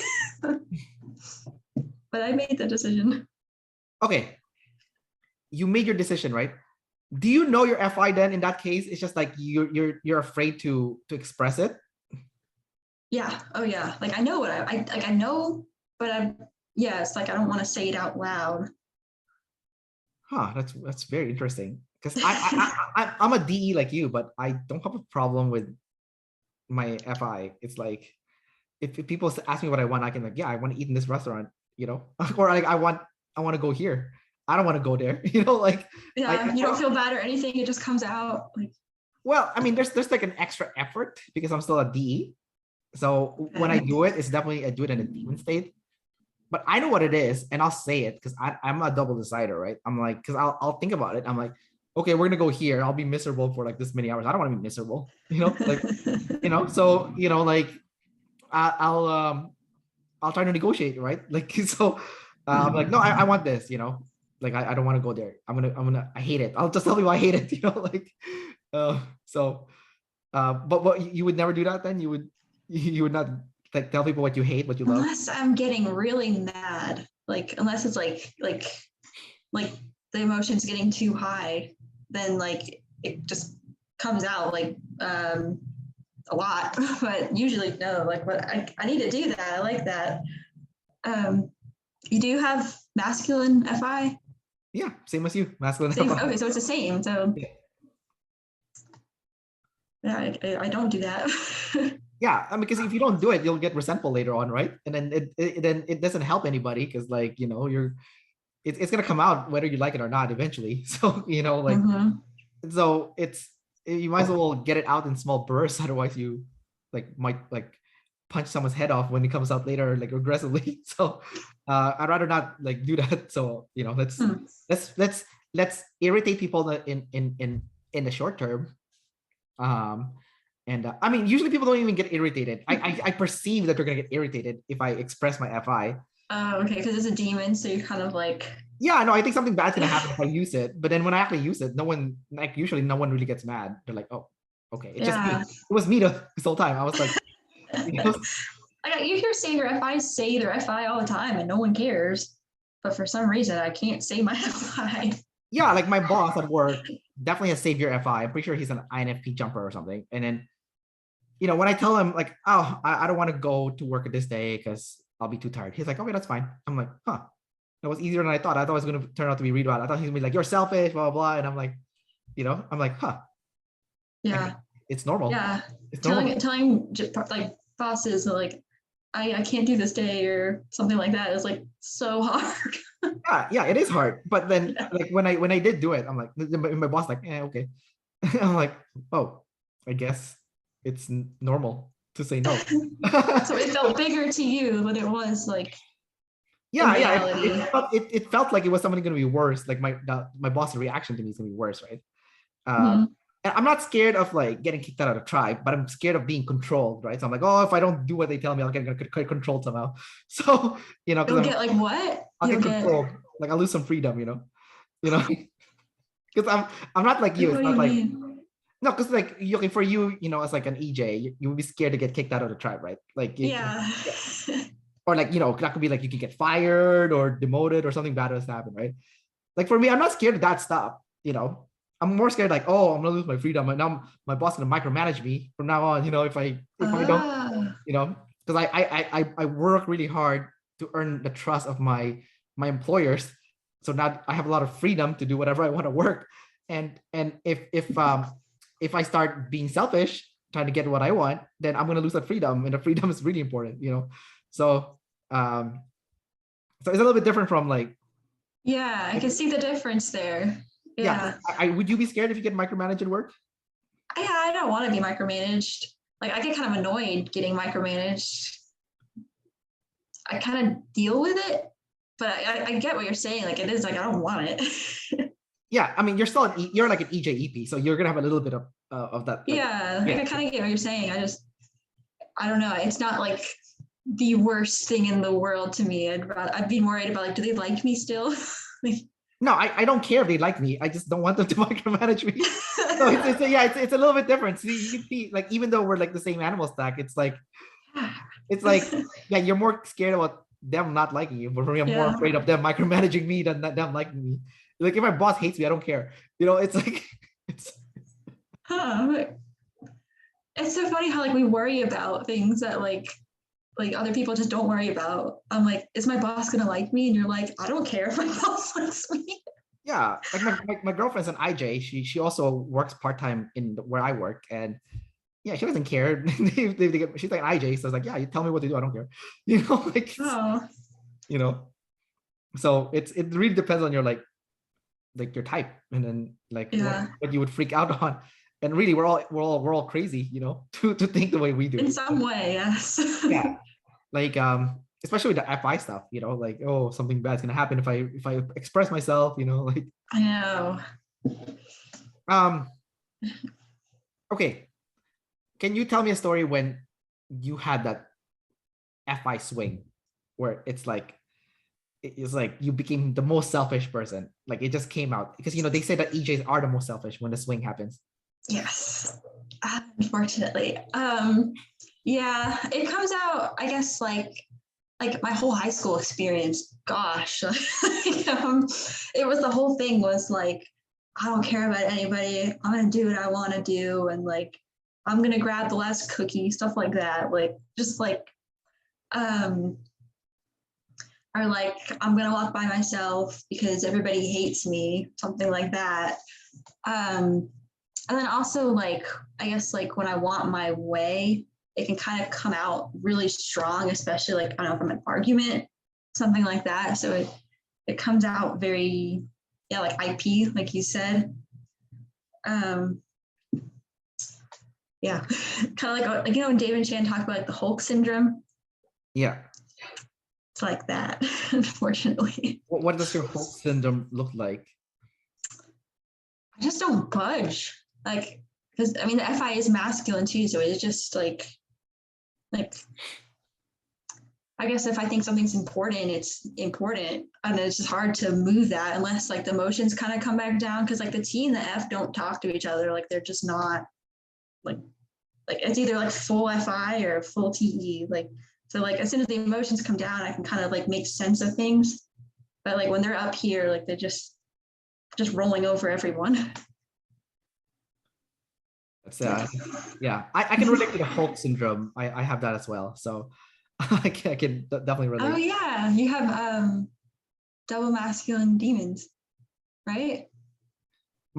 But I made the decision. Okay. You made your decision, right? Do you know your FI then? In that case, it's just like you're afraid to express it. Yeah. Oh yeah. Like I know what I know, but it's like I don't want to say it out loud. Huh. That's very interesting. Because I'm a DE like you, but I don't have a problem with my FI. It's like if people ask me what I want, I can like, yeah, I want to eat in this restaurant, you know, or like I want to go here. I don't want to go there, you know, like Yeah, you don't feel bad or anything. It just comes out. Like, well, I mean, there's like an extra effort because I'm still a DE. So when I do it, it's definitely I do it in a demon state. But I know what it is, and I'll say it because I'm a double decider, right? I'm like, because I'll think about it. I'm like, okay, we're gonna go here. I'll be miserable for like this many hours. I don't want to be miserable, you know, like, you know. So you know, like, I'll try to negotiate, right? Like, so I'm like, no, I want this, you know, like I don't want to go there. I hate it. I'll just tell you I hate it, you know, like, so, but what you would never do that then? You would not like tell people what you hate, what you love. Unless I'm getting really mad, like unless it's like the emotions getting too high, then like it just comes out like a lot. But usually no, like what I need to do that. I like that. You do have masculine FI? Yeah, same as you, masculine. Same. FI. Okay, so it's the same. So yeah, I don't do that. Yeah, I mean, because if you don't do it, you'll get resentful later on, right? And then it doesn't help anybody because like, you know, it's gonna come out whether you like it or not eventually. So you know, like, so you might as well get it out in small bursts, otherwise you like might like punch someone's head off when it comes out later, like aggressively. So I'd rather not like do that. So you know, let's irritate people in the short term. And I mean, usually people don't even get irritated. I perceive that they're gonna get irritated if I express my FI. Oh, okay, because it's a demon, so you're kind of like. Yeah, no, I think something bad's gonna happen if I use it. But then when I actually use it, no one really gets mad. They're like, oh, okay, it's just me. It was me this whole time. I was like, you know? You hear savior FIs say their FI all the time, and no one cares. But for some reason, I can't say my FI. Yeah, like my boss at work definitely has savior FI. I'm pretty sure he's an INFP jumper or something. And then, you know, when I tell him like, oh, I don't want to go to work this day because I'll be too tired. He's like, okay, that's fine. I'm like, huh. That was easier than I thought. I thought it was going to turn out to be really bad. I thought he was going to be like, you're selfish, blah, blah, blah. And I'm like, you know, I'm like, huh. Yeah. Like, it's normal. Yeah. It's normal. Telling like bosses like, I can't do this day or something like that is like so hard. Yeah, it is hard. But then like when I did do it, I'm like, my boss like, okay. I'm like, oh, I guess it's normal to say no. So it felt bigger to you than it was like. Yeah. It felt like it was something going to be worse. Like my boss's reaction to me is going to be worse, right? And I'm not scared of like getting kicked out of the tribe, but I'm scared of being controlled, right? So I'm like, oh, if I don't do what they tell me, I'll get controlled somehow. So you know, you'll get like what? I'll get controlled. Like I'll lose some freedom, you know, because I'm not like you. It's not like no, because like okay, for you, you know, as like an EJ, you would be scared to get kicked out of the tribe, right? Like yeah. Or like, you know, that could be like you can get fired or demoted or something bad has happened, right? Like for me, I'm not scared of that stuff, you know. I'm more scared like, oh, I'm gonna lose my freedom. And now my boss is gonna micromanage me from now on, you know, if I don't, you know, because I work really hard to earn the trust of my employers. So now I have a lot of freedom to do whatever I want to work. And if I start being selfish, trying to get what I want, then I'm gonna lose that freedom. And the freedom is really important, you know. So so it's a little bit different from like. Yeah, I can see the difference there. Yeah. Would you be scared if you get micromanaged at work? Yeah, I don't want to be micromanaged. Like I get kind of annoyed getting micromanaged. I kind of deal with it, but I get what you're saying. Like it is like I don't want it. Yeah, I mean you're like an EJEP, so you're gonna have a little bit of that. Like, yeah, like I kind of get what you're saying. I don't know. It's not like the worst thing in the world to me. I'd be worried about like, do they like me still? No, I don't care if they like me. I just don't want them to micromanage me. So it's a little bit different. So you can see, like, even though we're like the same animal stack, it's like yeah, you're more scared about them not liking you, but for me, I'm more afraid of them micromanaging me than them liking me. Like if my boss hates me, I don't care. You know, it's like it's. It's so funny how like we worry about things that like other people just don't worry about. I'm like, is my boss gonna like me? And you're like, I don't care if my boss likes me. Yeah, like my girlfriend's an IJ. She also works part-time in where I work, and yeah, she doesn't care. She's like an IJ, so it's like, yeah, you tell me what to do, I don't care. You know, like, Oh, you know. So it really depends on your like your type, and then like yeah. what you would freak out on. And really, we're all crazy, you know, to think the way we do. In some way, yes. Yeah, like especially with the FI stuff, you know, like, oh, something bad's gonna happen if I express myself, you know, like I know. um okay. Can you tell me a story when you had that FI swing where it's like you became the most selfish person, like it just came out? Because you know they say that EJs are the most selfish when the swing happens. Yes. Unfortunately. Yeah, it comes out, I guess, like my whole high school experience. Gosh, it was the whole thing was like, I don't care about anybody. I'm gonna do what I want to do, and like I'm gonna grab the last cookie, stuff like that. Like just like or like I'm gonna walk by myself because everybody hates me, something like that. And then also like I guess like when I want my way, it can kind of come out really strong, especially like I don't know from an argument, something like that. So it comes out very like IP, like you said. Yeah, kind of like you know when David and Shan talk about like the Hulk syndrome. Yeah. It's like that, unfortunately. What does your Hulk syndrome look like? I just don't budge. Like, because I mean the FI is masculine too, so it's just like I guess if I think something's important, it's important. And it's just hard to move that unless like the emotions kind of come back down. Cause like the T and the F don't talk to each other. Like they're just not like it's either like full FI or full TE. Like, so like as soon as the emotions come down, I can kind of like make sense of things. But like when they're up here, like they're just rolling over everyone. That's yeah. I can relate to the Hulk syndrome. I have that as well. So I can definitely relate. Oh yeah, you have double masculine demons, right?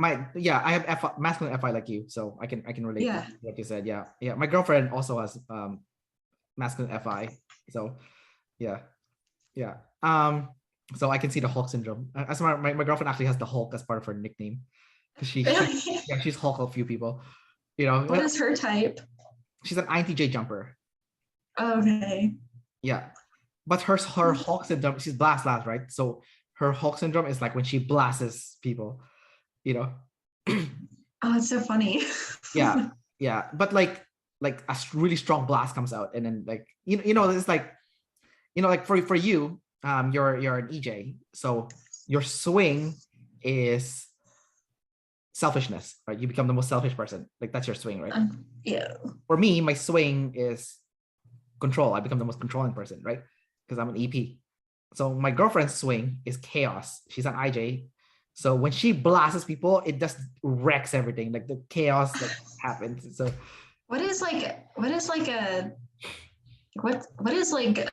I have masculine FI like you, so I can relate to what you said. Yeah. My girlfriend also has masculine FI, so yeah. So I can see the Hulk syndrome. As my girlfriend actually has the Hulk as part of her nickname, because she's Hulk a few people. You know, what is her type? She's an INTJ jumper. Okay. Yeah, but her Hulk syndrome, she's blast, right? So her Hulk syndrome is like when she blasts people, you know. Oh, it's so funny. Yeah. But like a really strong blast comes out, and then like you know it's like, you know, like for you, you're an EJ, so your swing is selfishness, right? You become the most selfish person. Like that's your swing, right? Yeah. For me, my swing is control. I become the most controlling person, right? Because I'm an EP. So my girlfriend's swing is chaos. She's an IJ. So when she blasts people, it just wrecks everything. Like the chaos that happens. So what is like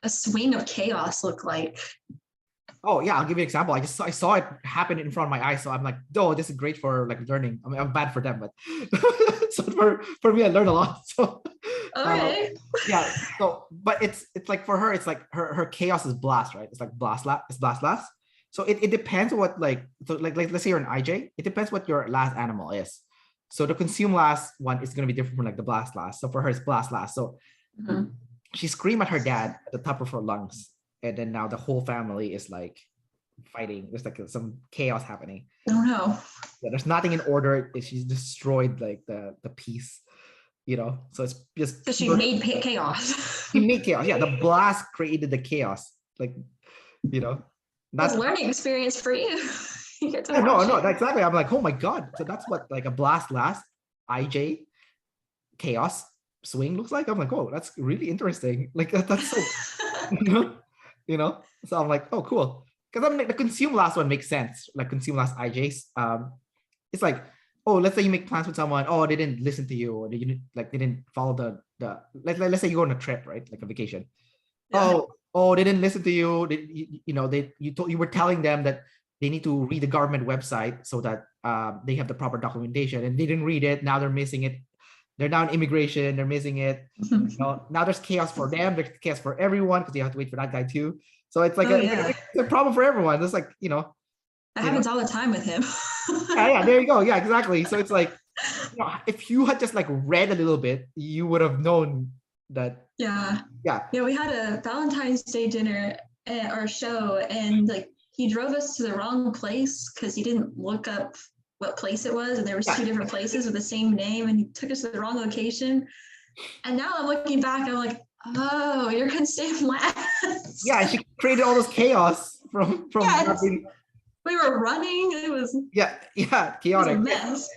a swing of chaos look like? Oh yeah, I'll give you an example. I saw it happen in front of my eyes, so I'm like, oh, this is great for like learning. I mean, I'm bad for them, but so for me, I learned a lot. So okay. Yeah. So, but it's like for her, it's like her chaos is blast, right? It's like blast last. So it depends what like let's say you're an IJ. It depends what your last animal is. So the consume last one is gonna be different from like the blast last. So for her, it's blast last. So she screamed at her dad at the top of her lungs, and then now the whole family is like fighting. There's like some chaos happening. Oh no. Yeah, there's nothing in order. She's destroyed like the peace, you know. So it's just so she made chaos. She made chaos. Yeah, the blast created the chaos. Like, you know, that's a learning experience for you. You get to no, exactly. I'm like, oh my god. So that's what like a blast last IJ chaos swing looks like. I'm like, oh, that's really interesting. Like that's so you know. So I'm like, oh, cool. Because I'm like the consume last one makes sense. Like consume last IJs. It's like, oh, let's say you make plans with someone. Oh, they didn't listen to you, or they didn't follow the. Let's say you go on a trip, right? Like a vacation. Yeah. Oh, they didn't listen to you. You were telling them that they need to read the government website so that they have the proper documentation, and they didn't read it. Now they're missing it. they're down immigration, they're missing it. You know, now there's chaos for them, there's chaos for everyone because you have to wait for that guy too. So it's like, it's a problem for everyone. It's like, you know, that happens all the time with him. yeah, there you go. Yeah, exactly. So it's like, you know, if you had just like read a little bit, you would have known that. Yeah. Yeah. Yeah, we had a Valentine's Day dinner at our show, and like he drove us to the wrong place because he didn't look up what place it was, and there was 2 different places with the same name, and he took us to the wrong location. And now I'm looking back, I'm like, oh, you're gonna stay last. Yeah, she created all this chaos from nothing. We were running. It was chaotic. It was a mess.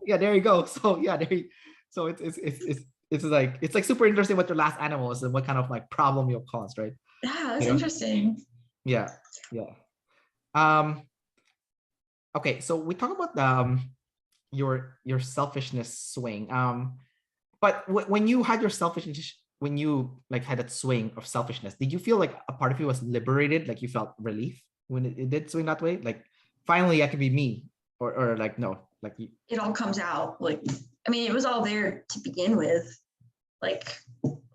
Yeah, there you go. So yeah, so it's like super interesting what your last animal is and what kind of like problem you'll cause, right? Yeah, that's interesting. Yeah. Okay, so we talk about your selfishness swing. But when you had your selfishness, when you like had that swing of selfishness, did you feel like a part of you was liberated? Like you felt relief when it did swing that way? Like finally I could be me, or like no, like it all comes out. Like I mean, it was all there to begin with. Like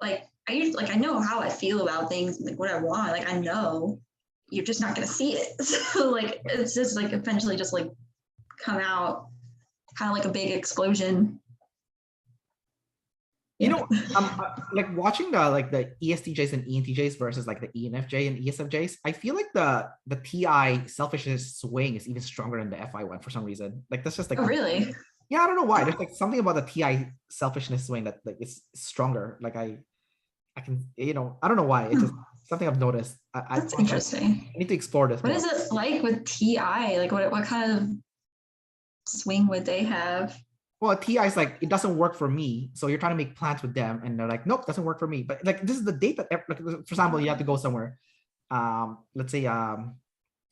I know how I feel about things, like what I want. Like I know you're just not gonna see it. So like it's just like eventually just like come out, kind of like a big explosion. You know, like watching the ESTJs and ENTJs versus like the ENFJ and ESFJs, I feel like the TI selfishness swing is even stronger than the FI one for some reason. Like that's just like, oh really? Yeah, I don't know why. There's like something about the TI selfishness swing that like is stronger. Like I can, you know, I don't know why. It's just something I've noticed. That's interesting. I need to explore this. What is it like with TI? Like what kind of swing would they have? Well, TI is like, it doesn't work for me. So you're trying to make plans with them and they're like, nope, doesn't work for me. But like, this is the date that, like, for example, you have to go somewhere. Let's say, I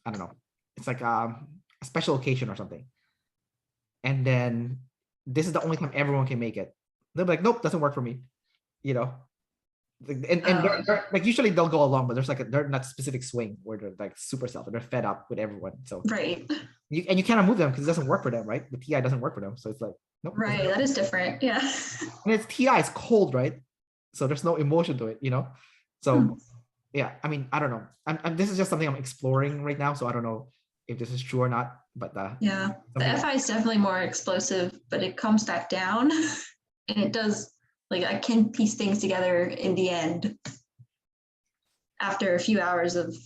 don't know. It's like a special occasion or something. And then this is the only time everyone can make it. They'll be like, nope, doesn't work for me. You know? And they're, like usually they'll go along, but there's like they're not specific swing where they're like super selfish. They're fed up with everyone. So right. You cannot move them because it doesn't work for them, right? The TI doesn't work for them. So it's like, nope. Right, that is different. Yeah. And it's TI, it's cold, right? So there's no emotion to it, you know? So yeah, I mean, I don't know. This is just something I'm exploring right now. So I don't know if this is true or not, but yeah, the FI is definitely more explosive, but it comes back down and it does, like I can piece things together in the end after a few hours of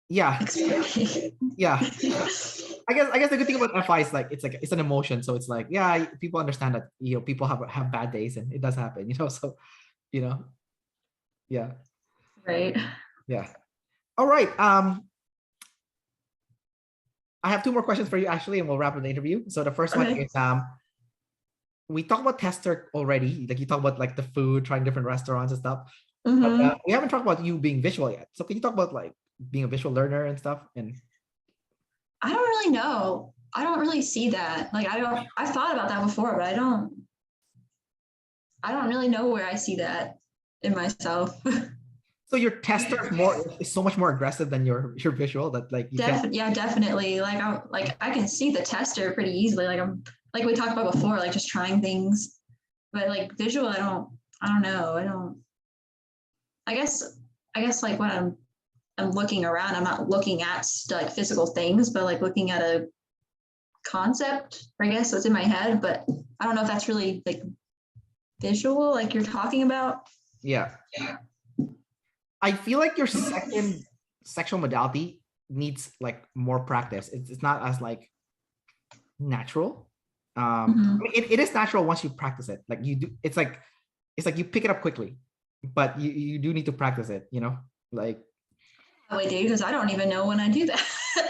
exploring. Yeah. I guess the good thing about FI is like it's an emotion. So it's like, yeah, people understand that, you know, people have bad days and it does happen, you know, so, you know, yeah. Right. Yeah. All right. I have 2 more questions for you, Ashlee, and we'll wrap up the interview. So the first one is, we talked about tester already. Like you talked about like the food, trying different restaurants and stuff. But we haven't talked about you being visual yet. So can you talk about like being a visual learner and stuff? And I don't really know. I don't really see that. Like I've thought about that before, but I don't really know where I see that in myself. So your tester is so much more aggressive than your visual that like yeah, definitely. Like I can see the tester pretty easily. Like I'm like we talked about before, like just trying things. But like visual, I don't know. I guess like when I'm looking around, I'm not looking at like physical things, but like looking at a concept, I guess that's in my head, but I don't know if that's really like visual, like you're talking about. Yeah. I feel like your second sexual modality needs like more practice. It's not as like natural. I mean, it is natural once you practice it. Like you do, it's like you pick it up quickly, but you do need to practice it, you know, like. Wait, dude, because I don't even know when I do that.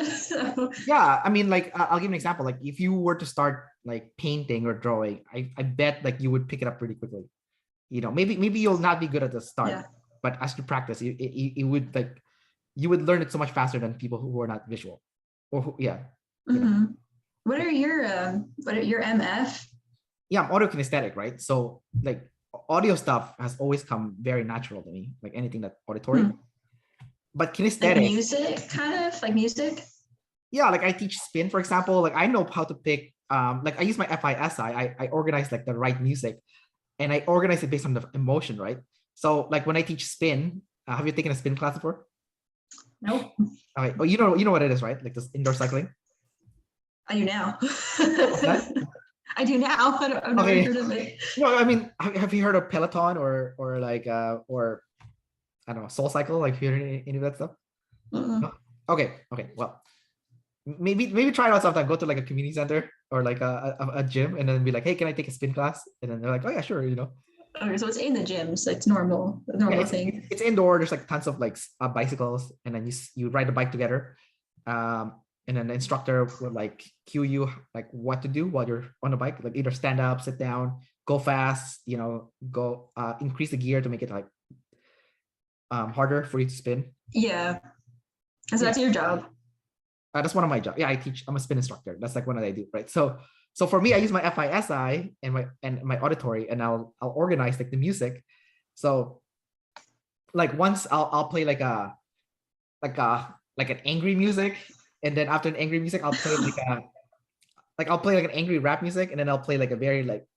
So. Yeah, I mean, like I'll give an example. Like if you were to start like painting or drawing, I bet like you would pick it up pretty quickly. You know, maybe you'll not be good at the start, but as you practice, it would like you would learn it so much faster than people who are not visual. Or who, yeah. What are your MF? Yeah, I'm audio kinesthetic, right? So like audio stuff has always come very natural to me, like anything that's auditory. But kinesthetic, like music, kind of like music. Yeah, like I teach spin, for example. Like I know how to pick like I use my FISI, I organize like the right music, and I organize it based on the emotion, right? So like when I teach spin, have you taken a spin class before? Nope. Okay. Oh, you know what it is, right? Like this indoor cycling. I do now. What's that? I do now. I've never Okay. heard of it. No, I mean, have you heard of Peloton or like or I don't know, Soul Cycle? Like, have you heard any of that stuff? No? Okay. Okay. Well, maybe try it out sometime. Go to like a community center or like a gym, and then be like, hey, can I take a spin class? And then they're like, oh yeah, sure. Okay, so it's in the gym, so it's normal, a Yeah, normal thing. it's indoor. There's like tons of like bicycles, and then you ride the bike together. And then the instructor will like cue you like what to do while you're on the bike, like either stand up, sit down, go fast, go increase the gear to make it like harder for you to spin. Yeah. So that's your job. That's one of my jobs. Yeah, I teach. I'm a spin instructor. That's like one that I do, right? So for me, I use my FISI and my auditory, and I'll organize like the music. So like once I'll play like an angry music, and then after an angry music, I'll play I'll play like an angry rap music, and then I'll play like a very like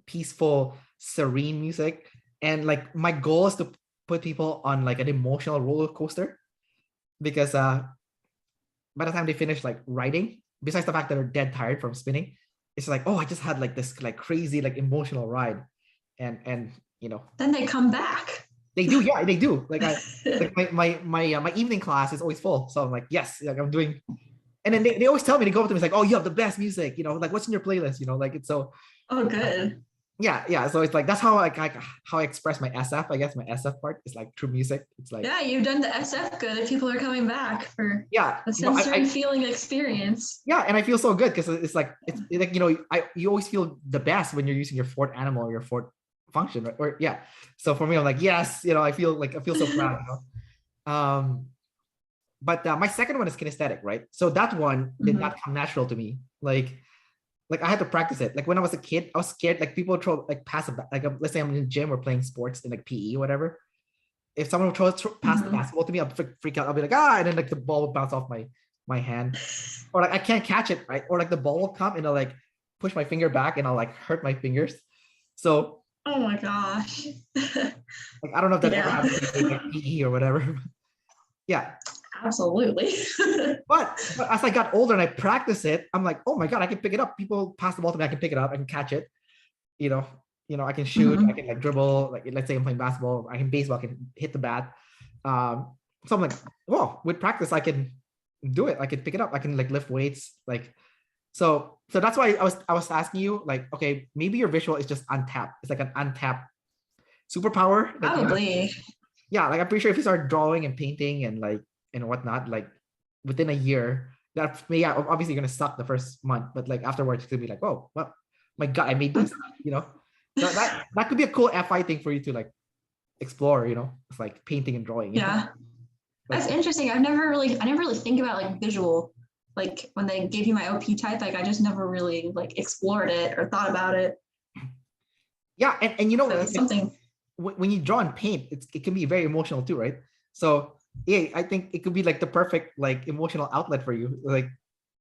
peaceful, serene music. And like my goal is to put people on like an emotional roller coaster, because by the time they finish like writing, besides the fact that they're dead tired from spinning, it's like, oh, I just had like this like crazy like emotional ride, and Then they come back. they do, yeah, they do. Like my evening class is always full, so I'm like, yes, like I'm doing. And then they always tell me, they go up to me, it's like, oh, you have the best music, like what's in your playlist, like it's so. Oh, good. Yeah. So it's like that's how how I express my SF. I guess my SF part is like through music. It's like, yeah, you've done the SF good if people are coming back for yeah, a sensory feeling experience. Yeah, and I feel so good because it's like you always feel the best when you're using your fourth animal or your fourth function, right? Or yeah. So for me, I'm like, yes, I feel so proud. But my second one is kinesthetic, right? So that one did not come natural to me. Like I had to practice it. Like when I was a kid, I was scared. Like people would throw like pass like let's say I'm in the gym or playing sports in like PE or whatever. If someone would pass the basketball to me, I'll freak out. I'll be like, and then like the ball would bounce off my hand, or like I can't catch it, right? Or like the ball will come and I'll like push my finger back and I'll like hurt my fingers. So oh my gosh. like I don't know if that ever happened to you, like PE or whatever. Yeah. Absolutely. but as I got older and I practiced it, I'm like, oh my God, I can pick it up. People pass the ball to me, I can pick it up, I can catch it. I can shoot, I can like dribble, like let's say I'm playing basketball, I can baseball, I can hit the bat. So I'm like, whoa, with practice, I can do it. I can pick it up, I can like lift weights. Like, so that's why I was asking you, like, okay, maybe your visual is just untapped. It's like an untapped superpower. Probably. Yeah, like I'm pretty sure if you start drawing and painting and like and whatnot, like within a year, that yeah, obviously you're gonna suck the first month, but like afterwards it's gonna be like, oh well, my God, I made this, So that could be a cool FI thing for you to like explore, it's like painting and drawing. Yeah. That's interesting. I never really think about like visual, like when they gave you my OP type, like I just never really like explored it or thought about it. Yeah, and so something when you draw and paint, it can be very emotional too, right? So yeah, I think it could be like the perfect like emotional outlet for you, like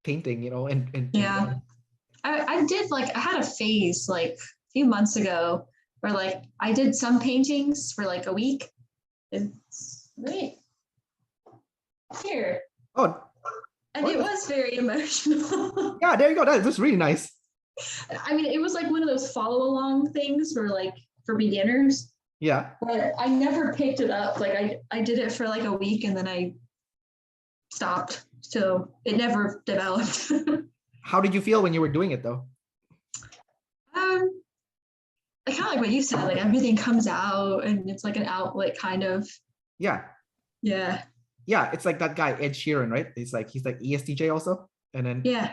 painting, and yeah. I did like I had a phase like a few months ago where like I did some paintings for like a week. It's right here. Oh. And it was very emotional. Yeah, there you go. That's really nice. I mean, it was like one of those follow along things for beginners. Yeah. But I never picked it up. Like I did it for like a week and then I stopped. So it never developed. How did you feel when you were doing it though? I kind of like what you said, like everything comes out and it's like an outlet kind of. Yeah. Yeah. Yeah, it's like that guy Ed Sheeran, right? He's like ESTJ also, and then yeah,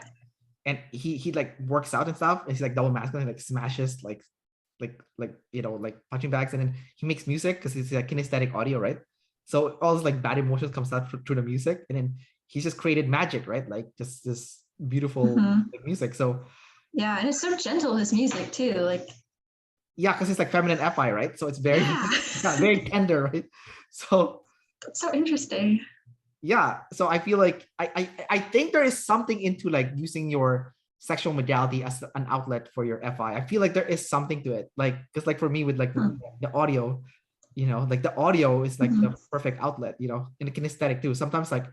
and he like works out and stuff. And he's like double masculine, like smashes like punching bags, and then he makes music because it's like kinesthetic audio, right? So all this like bad emotions comes out through the music, and then he's just created magic, right? Like just this beautiful like, music. So yeah, and it's so gentle, his music too, like. Yeah, because it's like feminine FI, right? So it's very very tender, right? So. That's so interesting. Yeah, so I feel like I think there is something into like using your sexual modality as an outlet for your FI. I feel like there is something to it. Like, because like for me with like the audio, like the audio is like the perfect outlet, in the kinesthetic too. Sometimes like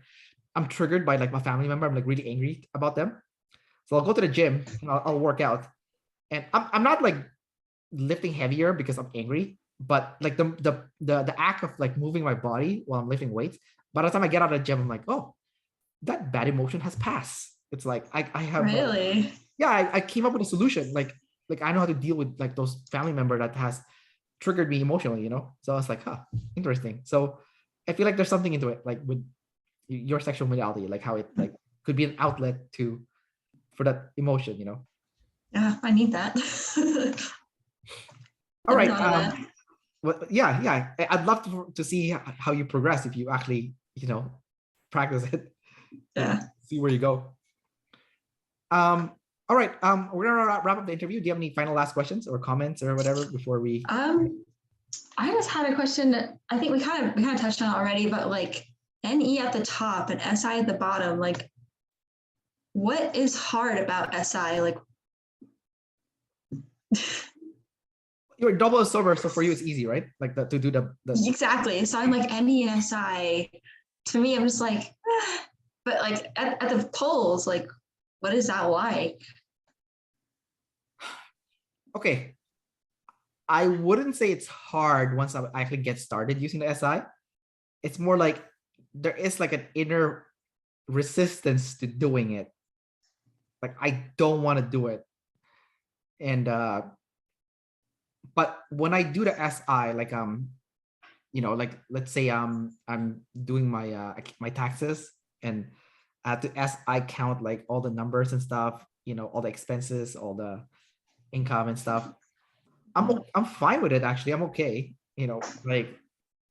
I'm triggered by like my family member. I'm like really angry about them. So I'll go to the gym and I'll work out. And I'm not like lifting heavier because I'm angry, but like the act of like moving my body while I'm lifting weights, by the time I get out of the gym, I'm like, oh, that bad emotion has passed. It's like I have really, I came up with a solution. Like I know how to deal with like those family member that has triggered me emotionally, So I was like, interesting. So I feel like there's something into it, like with your sexual modality, like how it like could be an outlet for that emotion, Yeah, I need that. All right. Well, yeah. I'd love to see how you progress if you actually, practice it. Yeah. See where you go. All right. We're gonna wrap up the interview. Do you have any final last questions or comments or whatever before we? I just had a question. I think we kind of touched on it already, but like NE at the top and SI at the bottom, like what is hard about SI? Like You're double absorber, so for you it's easy, right? Like to do the exactly. So I'm like NE and SI. To me, I'm just like, but like at the polls, like what is that like? Okay. I wouldn't say it's hard once I actually get started using the SI. It's more like there is like an inner resistance to doing it. Like I don't want to do it. And but when I do the SI, like like let's say I'm doing my taxes and I have to SI count like all the numbers and stuff, all the expenses, all the income and stuff. I'm fine with it actually. I'm okay. Like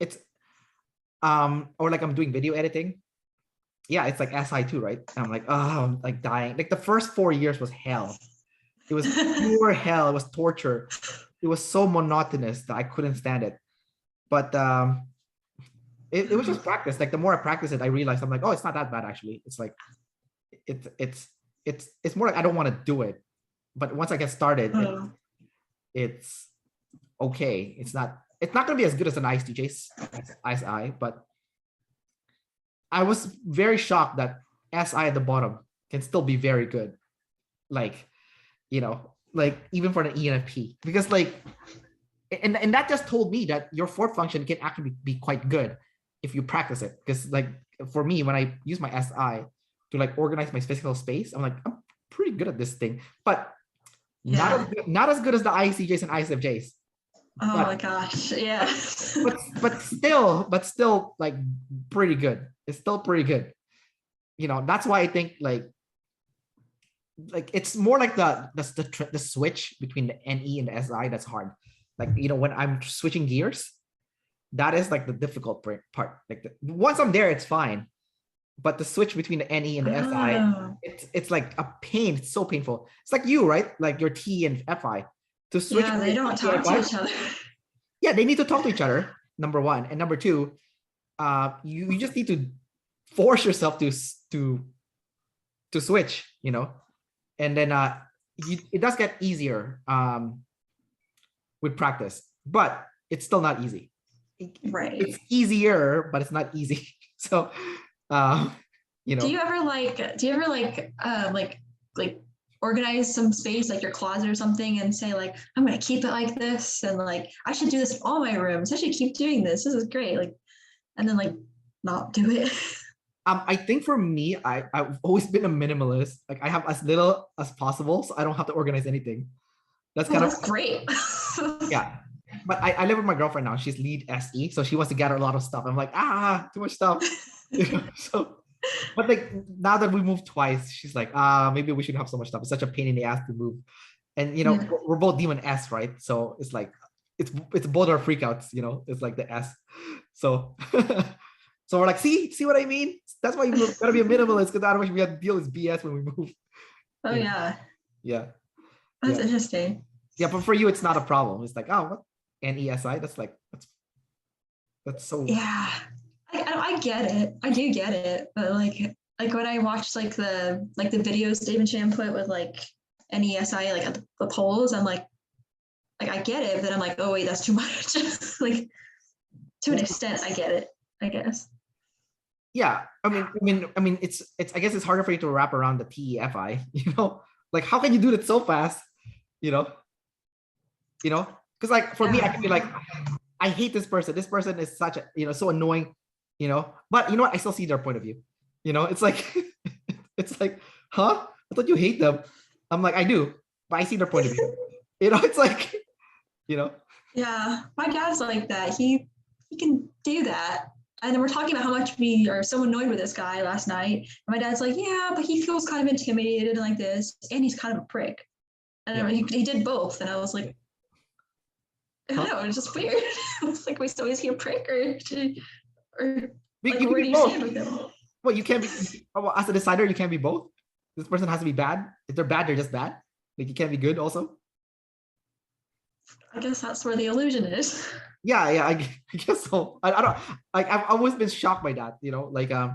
it's or like I'm doing video editing. Yeah, it's like SI too, right? And I'm like, oh, I'm like dying. Like the first 4 years was hell. It was pure hell. It was torture. It was so monotonous that I couldn't stand it. But it was just practice. Like the more I practice it, I realized I'm like, oh, it's not that bad actually. It's like it's more like I don't want to do it. But once I get started, it's okay. It's not gonna be as good as an ISTJ Si, but I was very shocked that SI at the bottom can still be very good. Like, like even for an ENFP, because like, and that just told me that your fourth function can actually be quite good if you practice it. Because like for me, when I use my SI to like organize my physical space, I'm like, I'm pretty good at this thing, but not as good as the ISTJs and ISFJs. Oh my gosh, yeah. but still like pretty good. It's still pretty good. That's why I think like it's more like the switch between the NE and the SI that's hard. Like when I'm switching gears, that is like the difficult part. Like once I'm there, it's fine. But the switch between the NE and the SI, it's like a pain. It's so painful. It's like you, right? Like your T and FI. To switch, yeah, they don't talk to each other. Yeah, they need to talk to each other. Number one, and number two, you just need to force yourself to switch. And then it does get easier with practice, but it's still not easy. Right. It's easier, but it's not easy. So, Do you ever organize some space, like your closet or something, and say like, I'm going to keep it like this, and like I should do this in all my rooms. I should keep doing this. This is great. Like, and then like not do it. I think for me, I've always been a minimalist. Like I have as little as possible, so I don't have to organize anything. That's great. Yeah. But I live with my girlfriend now. She's lead SE, so she wants to gather a lot of stuff. I'm like, too much stuff. So, but like now that we moved twice, she's like, maybe we shouldn't have so much stuff. It's such a pain in the ass to move. And we're both demon S, right? So it's like it's both our freakouts, it's like the S. So so we're like, see what I mean? That's why you gotta be a minimalist, because otherwise we have to deal with BS when we move. Oh yeah. Yeah. That's interesting. Yeah, but for you it's not a problem. It's like, what? NESI? That's so. Yeah. I get it. I do get it, but like like when I watched like the videos Dave and Shan put with like NESI, like at the polls, I'm like I get it, but then I'm like, oh wait, that's too much. Like to an extent, I get it, I guess. Yeah, I mean, it's I guess it's harder for you to wrap around the TEFI, you know, like how can you do it so fast, you know, because like for me, I can be like, I hate this person. This person is such a, you know, so annoying, you know, but you know what? I still see their point of view, you know, it's like, it's like, huh? I thought you hate them. I'm like, I do, but I see their point of view, you know, it's like, you know. Yeah, my dad's like that. He can do that. And then we're talking about how much we are so annoyed with this guy last night. And my dad's like, yeah, but he feels kind of intimidated and like this, and he's kind of a prick. And Yeah. he did both. And I was like, I don't know, it's just weird. It's like, wait, so is he a prick or like, where do you stand with him? Well, you can't be, as a decider, you can't be both. This person has to be bad. If they're bad, they're just bad. Like you can't be good also. I guess that's where the illusion is. Yeah, I guess so. I don't like. I've always been shocked by that. You know, like I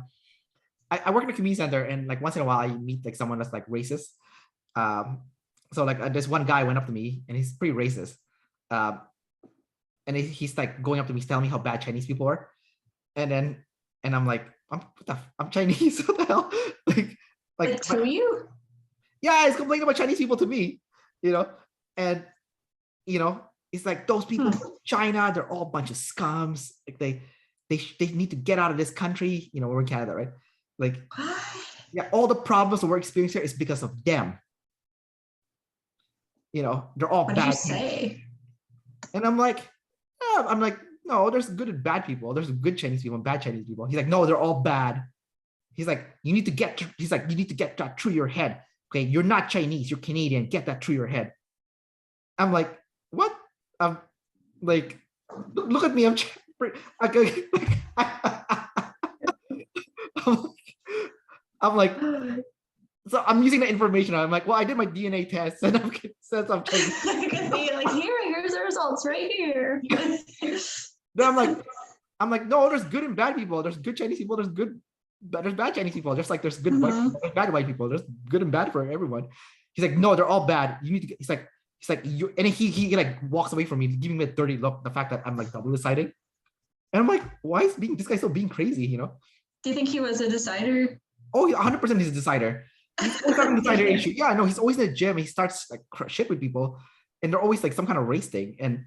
work in a community center, and like once in a while I meet like someone that's like racist. So like this one guy went up to me, and he's pretty racist. And he's like going up to me, telling me how bad Chinese people are, and I'm like, I'm Chinese. What the hell? like to you? Yeah, he's complaining about Chinese people to me, you know, and you know, it's like those people from China, they're all a bunch of scums. Like they need to get out of this country. You know, we're in Canada, right? Like, yeah, all the problems that we're experiencing here is because of them. You know, they're all what bad. What did you say? And I'm like, no, there's good and bad people. There's good Chinese people and bad Chinese people. He's like, no, they're all bad. He's like, you need to get that through your head. Okay, you're not Chinese, you're Canadian. Get that through your head. I'm like, what? I'm like, look at me. I'm like, so I'm using the information. I'm like, well, I did my DNA test, and I'm says I'm Chinese. I could be like, here's the results right here. No, I'm like, no, there's good and bad people. There's good Chinese people. There's bad Chinese people. Just like there's good white people, there's bad white people. There's good and bad for everyone. He's like, no, they're all bad. You need to get, he's like, you, and he like walks away from me, giving me a dirty look. The fact that I'm like double deciding, and I'm like, why is this guy still being crazy? You know? Do you think he was a decider? Oh, 100% he's a decider. He's always having a decider issue. Yeah, no, he's always in the gym. He starts like shit with people, and they're always like some kind of race thing. And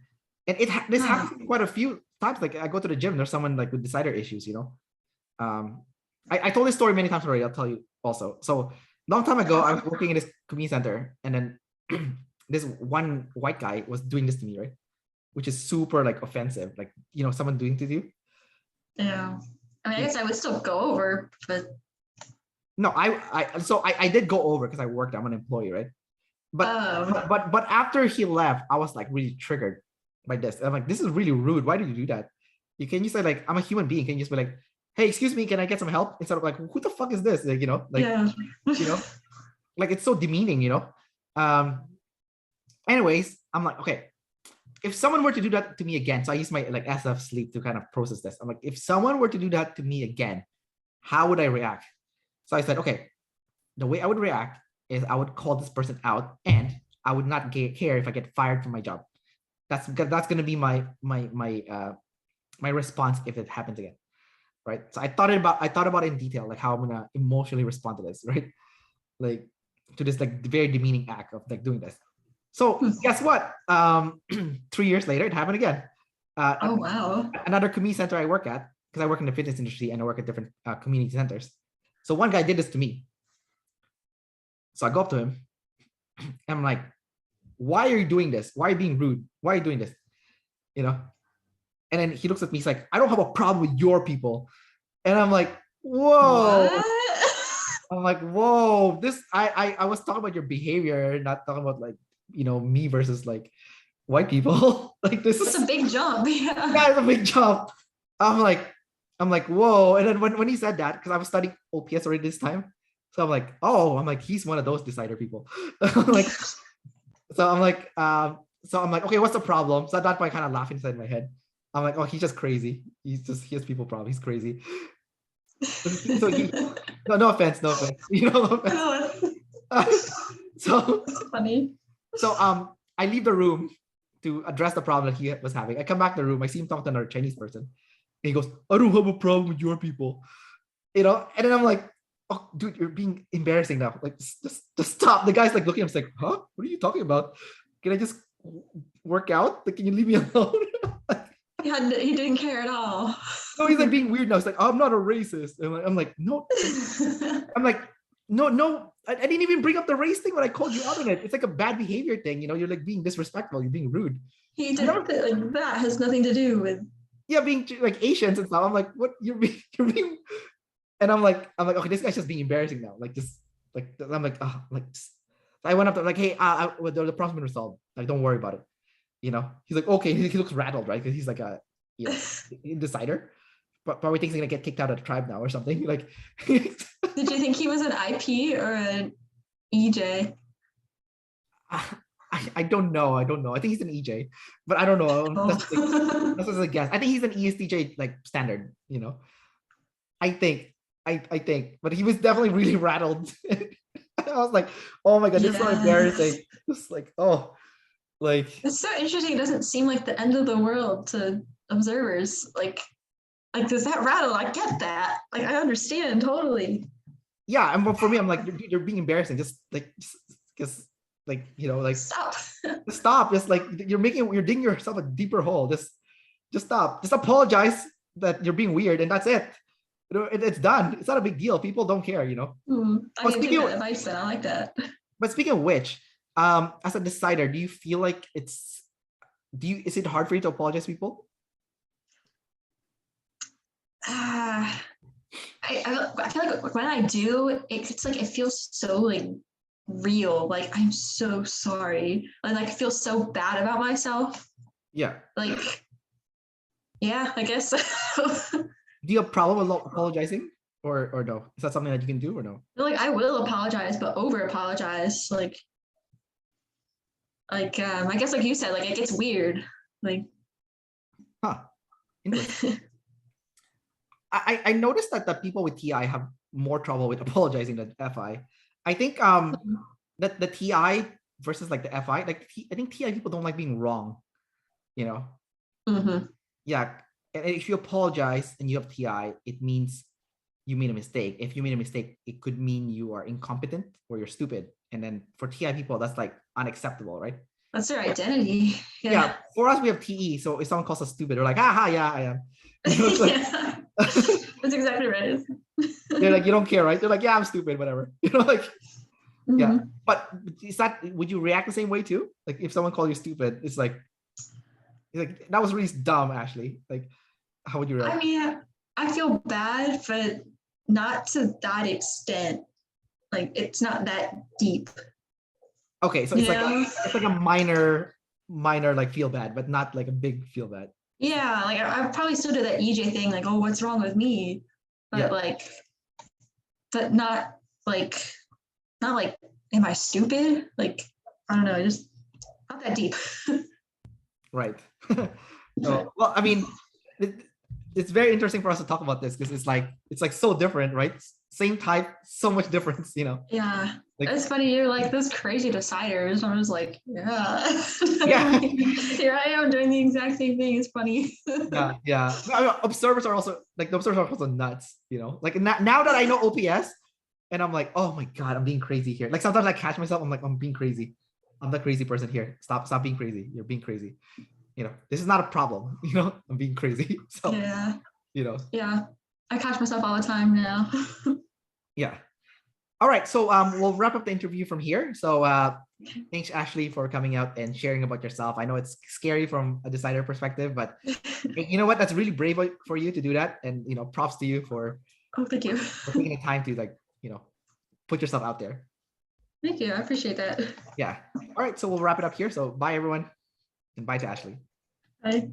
this happens quite a few times. Like I go to the gym, there's someone like with decider issues. You know, I told this story many times already. I'll tell you also. So long time ago, I was working in this community center, and then this one white guy was doing this to me, right? Which is super like offensive, like, you know, someone doing to you. Yeah, I mean, I guess I would still go over, but no, I did go over because I worked. I'm an employee, right? But after he left, I was like really triggered by this. I'm like, this is really rude. Why did you do that? You can just say like, I'm a human being. Can you just be like, hey, excuse me, can I get some help? Instead of like, who the fuck is this? Like, you know, like, yeah. You know, like it's so demeaning, you know. Anyways, I'm like, okay, if someone were to do that to me again, so I use my like SF sleep to kind of process this. I'm like, if someone were to do that to me again, how would I react? So I said, okay, the way I would react is I would call this person out, and I would not care if I get fired from my job. That's going to be my response if it happens again, right? So I thought about it in detail, like how I'm gonna emotionally respond to this, right? Like to this like very demeaning act of like doing this. So guess what? 3 years later, it happened again. Oh wow! Another community center I work at, because I work in the fitness industry and I work at different community centers. So one guy did this to me. So I go up to him and I'm like, why are you doing this? Why are you being rude? Why are you doing this? You know? And then he looks at me, he's like, I don't have a problem with your people. And I'm like, whoa. What? I'm like, whoa, this, I was talking about your behavior, not talking about like, you know, me versus like white people. Like this is a big jump. Yeah, it's a big jump. I'm like, whoa. And then when he said that, because I was studying OPS already this time. So I'm like, he's one of those decider people. Like, so I'm like, okay, what's the problem? So at that point, I kind of laugh inside my head. I'm like, oh, he's just crazy. He has people problem. He's crazy. So he, no offense, no offense. No offense. So Funny. so I leave the room to address the problem that he was having. I come back to the room. I see him talk to another Chinese person. And he goes, I don't have a problem with your people. And then I'm like, oh, dude, you're being embarrassing now. Like, just stop. The guy's like looking at him, like, huh? What are you talking about? Can I just work out? Like, can you leave me alone? He didn't care at all. No, he's like being weird now. He's like, I'm not a racist. And I'm like, no. I'm like, no. I didn't even bring up the race thing when I called you out on it. It's like a bad behavior thing. You're like being disrespectful. You're being rude. He did like that has nothing to do with. Yeah, being like Asians and stuff. I'm like, what? You're being. And I'm like, okay, this guy's just being embarrassing now. Like, just like, I'm like, oh, like. So I went up to like, hey, the problem's been resolved. Like, don't worry about it. He's like, okay. He looks rattled, right? Because he's like a decider. But probably thinks he's gonna get kicked out of the tribe now or something. Like, did you think he was an IP or an EJ? I don't know. I think he's an EJ, but I don't know. That's just a guess. I think he's an ESTJ like standard. I think. But he was definitely really rattled. I was like, oh my god, this is so embarrassing. Just like, oh, like it's so interesting. It doesn't seem like the end of the world to observers. Like does that rattle? I get that. Like, I understand totally. Yeah, and for me, I'm like, you're being embarrassing. Just like, because like like stop. Stop. Just like you're digging yourself a deeper hole. Just stop. Just apologize that you're being weird, and that's it. It's done. It's not a big deal. People don't care. I can give that advice. Then I like that. But speaking of which, as a decider, do you feel like is it hard for you to apologize to people? I feel like when I do, it's like it feels so like real. Like, I'm so sorry. Like I feel so bad about myself. Yeah. Like, yeah, I guess. Do you have a problem with apologizing, or no? Is that something that you can do or no? Like, I will apologize, but over apologize. Like I guess like you said, like it gets weird. Like, Interesting. I noticed that the people with TI have more trouble with apologizing than FI. I think that the TI versus like the FI, like I think TI people don't like being wrong. Mm-hmm. Yeah, and if you apologize and you have TI, it means you made a mistake. If you made a mistake, it could mean you are incompetent or you're stupid. And then for TI people, that's like unacceptable, right? That's their identity. Yeah. For us, we have TE. So if someone calls us stupid, we're like, yeah, I am. Yeah. That's exactly right. They're like, you don't care, right? They're like, yeah, I'm stupid, whatever. Like, mm-hmm. Yeah. But would you react the same way too? Like if someone called you stupid, it's like that was really dumb, Ashlee. Like, how would you react? I mean, I feel bad, but not to that extent. Like, it's not that deep. Okay, so it's like a minor like feel bad, but not like a big feel bad. Yeah, like I probably still do that EJ thing, like, oh, what's wrong with me? But but not like, am I stupid? Like, I don't know, just not that deep. Right. Well, I mean, it's very interesting for us to talk about this because it's like so different, right? Same type, so much difference, Yeah. Like, it's funny, you're like those crazy deciders. I was like, yeah. Yeah. Here I am doing the exact same thing. It's funny. Yeah. I mean, observers are also nuts, Like now that I know OPS, and I'm like, oh my god, I'm being crazy here. Like sometimes I catch myself, I'm like, I'm being crazy. I'm the crazy person here. Stop being crazy. You're being crazy. This is not a problem. I'm being crazy. So yeah. Yeah. I catch myself all the time now. Yeah. All right. So we'll wrap up the interview from here. So thanks, Ashlee, for coming out and sharing about yourself. I know it's scary from a decider perspective, but you know what? That's really brave for you to do that. And props to you for thank you. for taking the time to put yourself out there. Thank you. I appreciate that. Yeah. All right. So we'll wrap it up here. So bye, everyone. And bye to Ashlee. Bye.